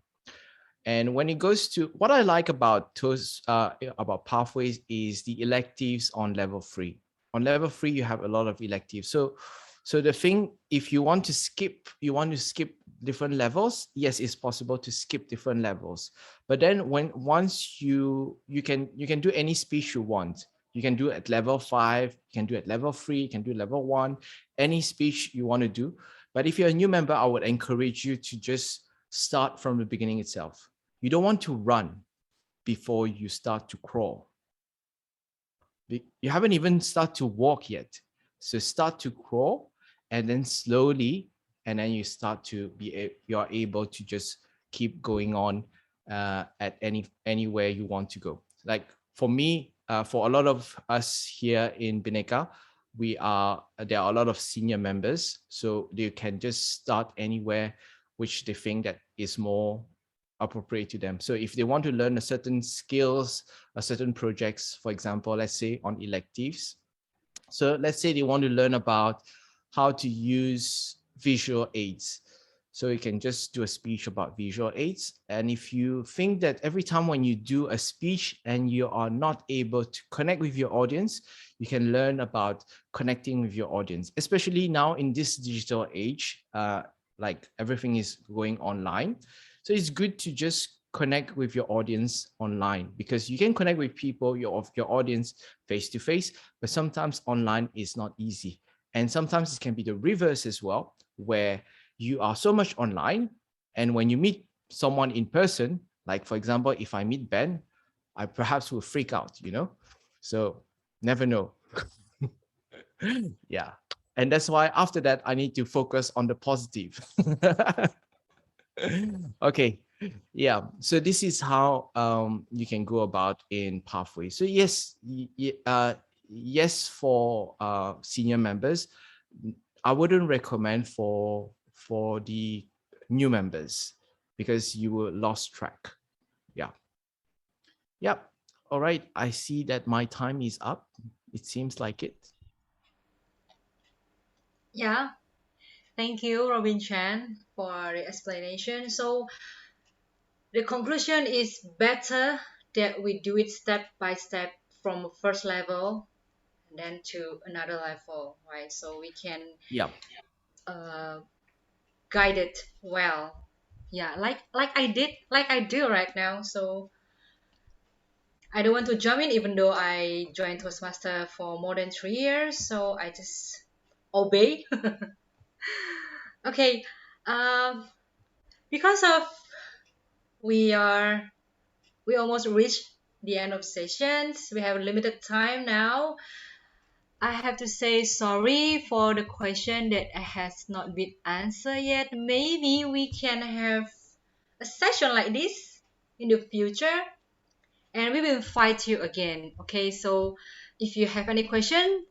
And when it goes to what I like about about pathways is the electives on level 3. On level 3, you have a lot of electives. So the thing, if you want to skip different levels, yes, it's possible to skip different levels. But then once you can do any speech you want. You can do at level 5, you can do at level 3, you can do level 1, any speech you want to do. But if you're a new member, I would encourage you to just start from the beginning itself. You don't want to run before you start to crawl. You haven't even started to walk yet. So start to crawl, and then slowly, and then you start to you're able to just keep going on at anywhere you want to go. Like for me, for a lot of us here in Bhinneka, there are a lot of senior members, so they can just start anywhere which they think that is more appropriate to them. So if they want to learn a certain skills, a certain projects, for example, let's say on electives. So let's say they want to learn about how to use visual aids. So you can just do a speech about visual aids. And if you think that every time when you do a speech and you are not able to connect with your audience, you can learn about connecting with your audience, especially now in this digital age, like everything is going online. So it's good to just connect with your audience online, because you can connect with people, your audience face to face, but sometimes online is not easy. And sometimes it can be the reverse as well, where you are so much online, and when you meet someone in person, like for example, if I meet Ben, I perhaps will freak out, you know? So never know. Yeah. And that's why after that, I need to focus on the positive. Okay. Yeah. So this is how you can go about in Pathway. So yes, yes, for senior members, I wouldn't recommend for the new members, because you will lost track. Yeah. Yep. All right. I see that my time is up. It seems like it. Yeah, thank you, Robin Chan, for the explanation. So the conclusion is better that we do it step by step from first level and then to another level, right? So we can Yeah. uh, guide it well. Yeah, like I do right now. So I don't want to jump in, even though I joined Toastmaster for more than 3 years. So I just obey. Okay. Um, because of we are we almost reached the end of sessions. We have limited time now. I have to say sorry for the question that has not been answered yet. Maybe we can have a session like this in the future, and we will invite you again. Okay, so if you have any question,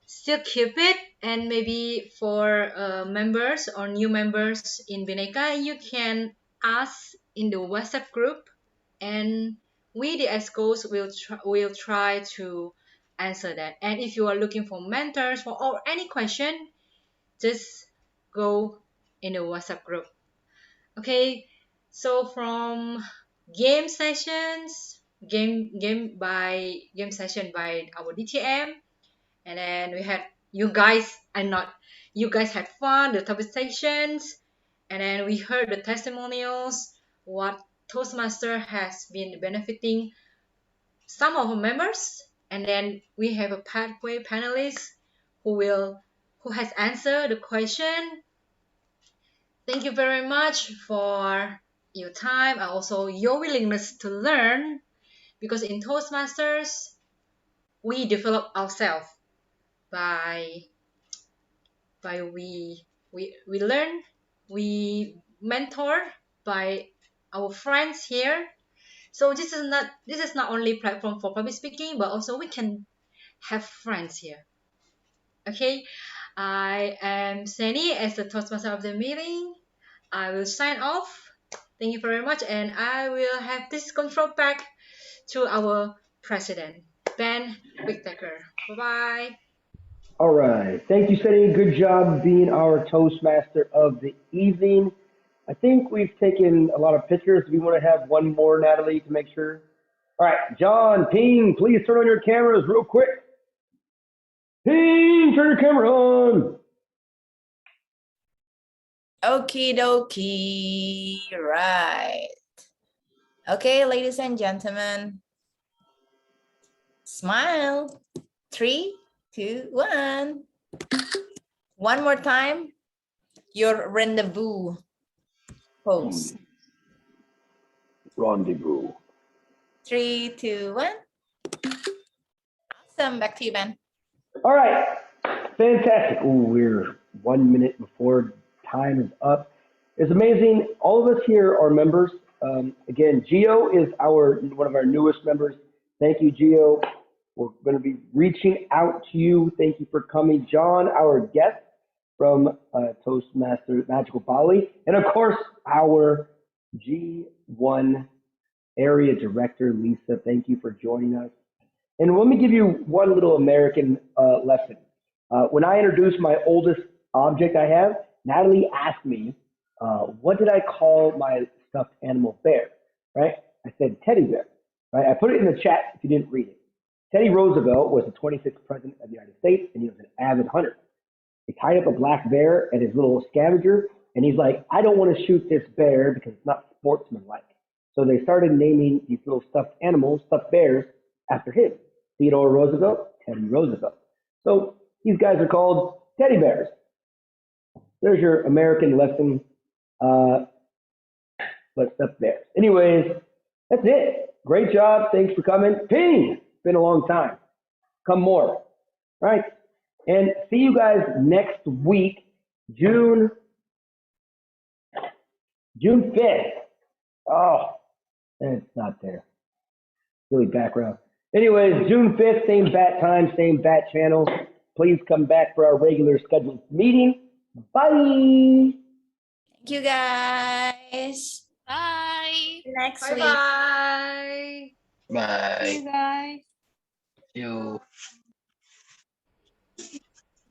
still keep it, and maybe for members or new members in Bhinneka, you can ask in the WhatsApp group, and we the ESCOs will try to answer that. And if you are looking for mentors for or any question, just go in the WhatsApp group. Okay, so from game sessions, game session by our DTM, and then we had you guys and not you guys had fun the topic sections, and then we heard the testimonials what Toastmaster has been benefiting some of our members, and then we have a pathway panelist who has answered the question. Thank you very much for your time and also your willingness to learn, because in Toastmasters we develop ourselves by we learn, we mentor by our friends here. So this is not only platform for public speaking, but also we can have friends here. Okay, I am Sani as the Toastmaster of the meeting. I will sign off. Thank you very much, and I will have this control back to our president, Ben Whittaker. Bye bye. All right. Thank you, Sunny. Good job being our Toastmaster of the evening. I think we've taken a lot of pictures. We want to have one more, Natalie, to make sure. All right, John, Ping, please turn on your cameras real quick. Ping, turn your camera on. Okie dokie. Right. Okay, ladies and gentlemen. Smile. 3, 2, 1. One more time. Your rendezvous pose. Rendezvous. 3, 2, 1. Awesome. Back to you, Ben. All right. Fantastic. Ooh, we're 1 minute before time is up. It's amazing. All of us here are members. Again, Gio is one of our newest members. Thank you, Gio. We're going to be reaching out to you. Thank you for coming. John, our guest from Toastmaster Magical Bali. And of course, our G1 area director, Lisa. Thank you for joining us. And let me give you one little American lesson. When I introduced my oldest object I have, Natalie asked me, what did I call my stuffed animal bear, right? I said teddy bear, right? I put it in the chat if you didn't read it. Teddy Roosevelt was the 26th president of the United States, and he was an avid hunter. He tied up a black bear at his little scavenger, and he's like, I don't want to shoot this bear because it's not sportsmanlike. So they started naming these little stuffed animals, stuffed bears, after him. Theodore Roosevelt, Teddy Roosevelt. So these guys are called teddy bears. There's your American lesson. But stuffed bears. Anyways, that's it. Great job. Thanks for coming. Ping! It's been a long time. Come more. Right? And see you guys next week, June 5th. Oh, it's not there. Really background. Anyways, June 5th, same bat time, same bat channel. Please come back for our regular scheduled meeting. Bye. Thank you guys. Bye. Next Bye week. bye. Bye. See you guys. See you.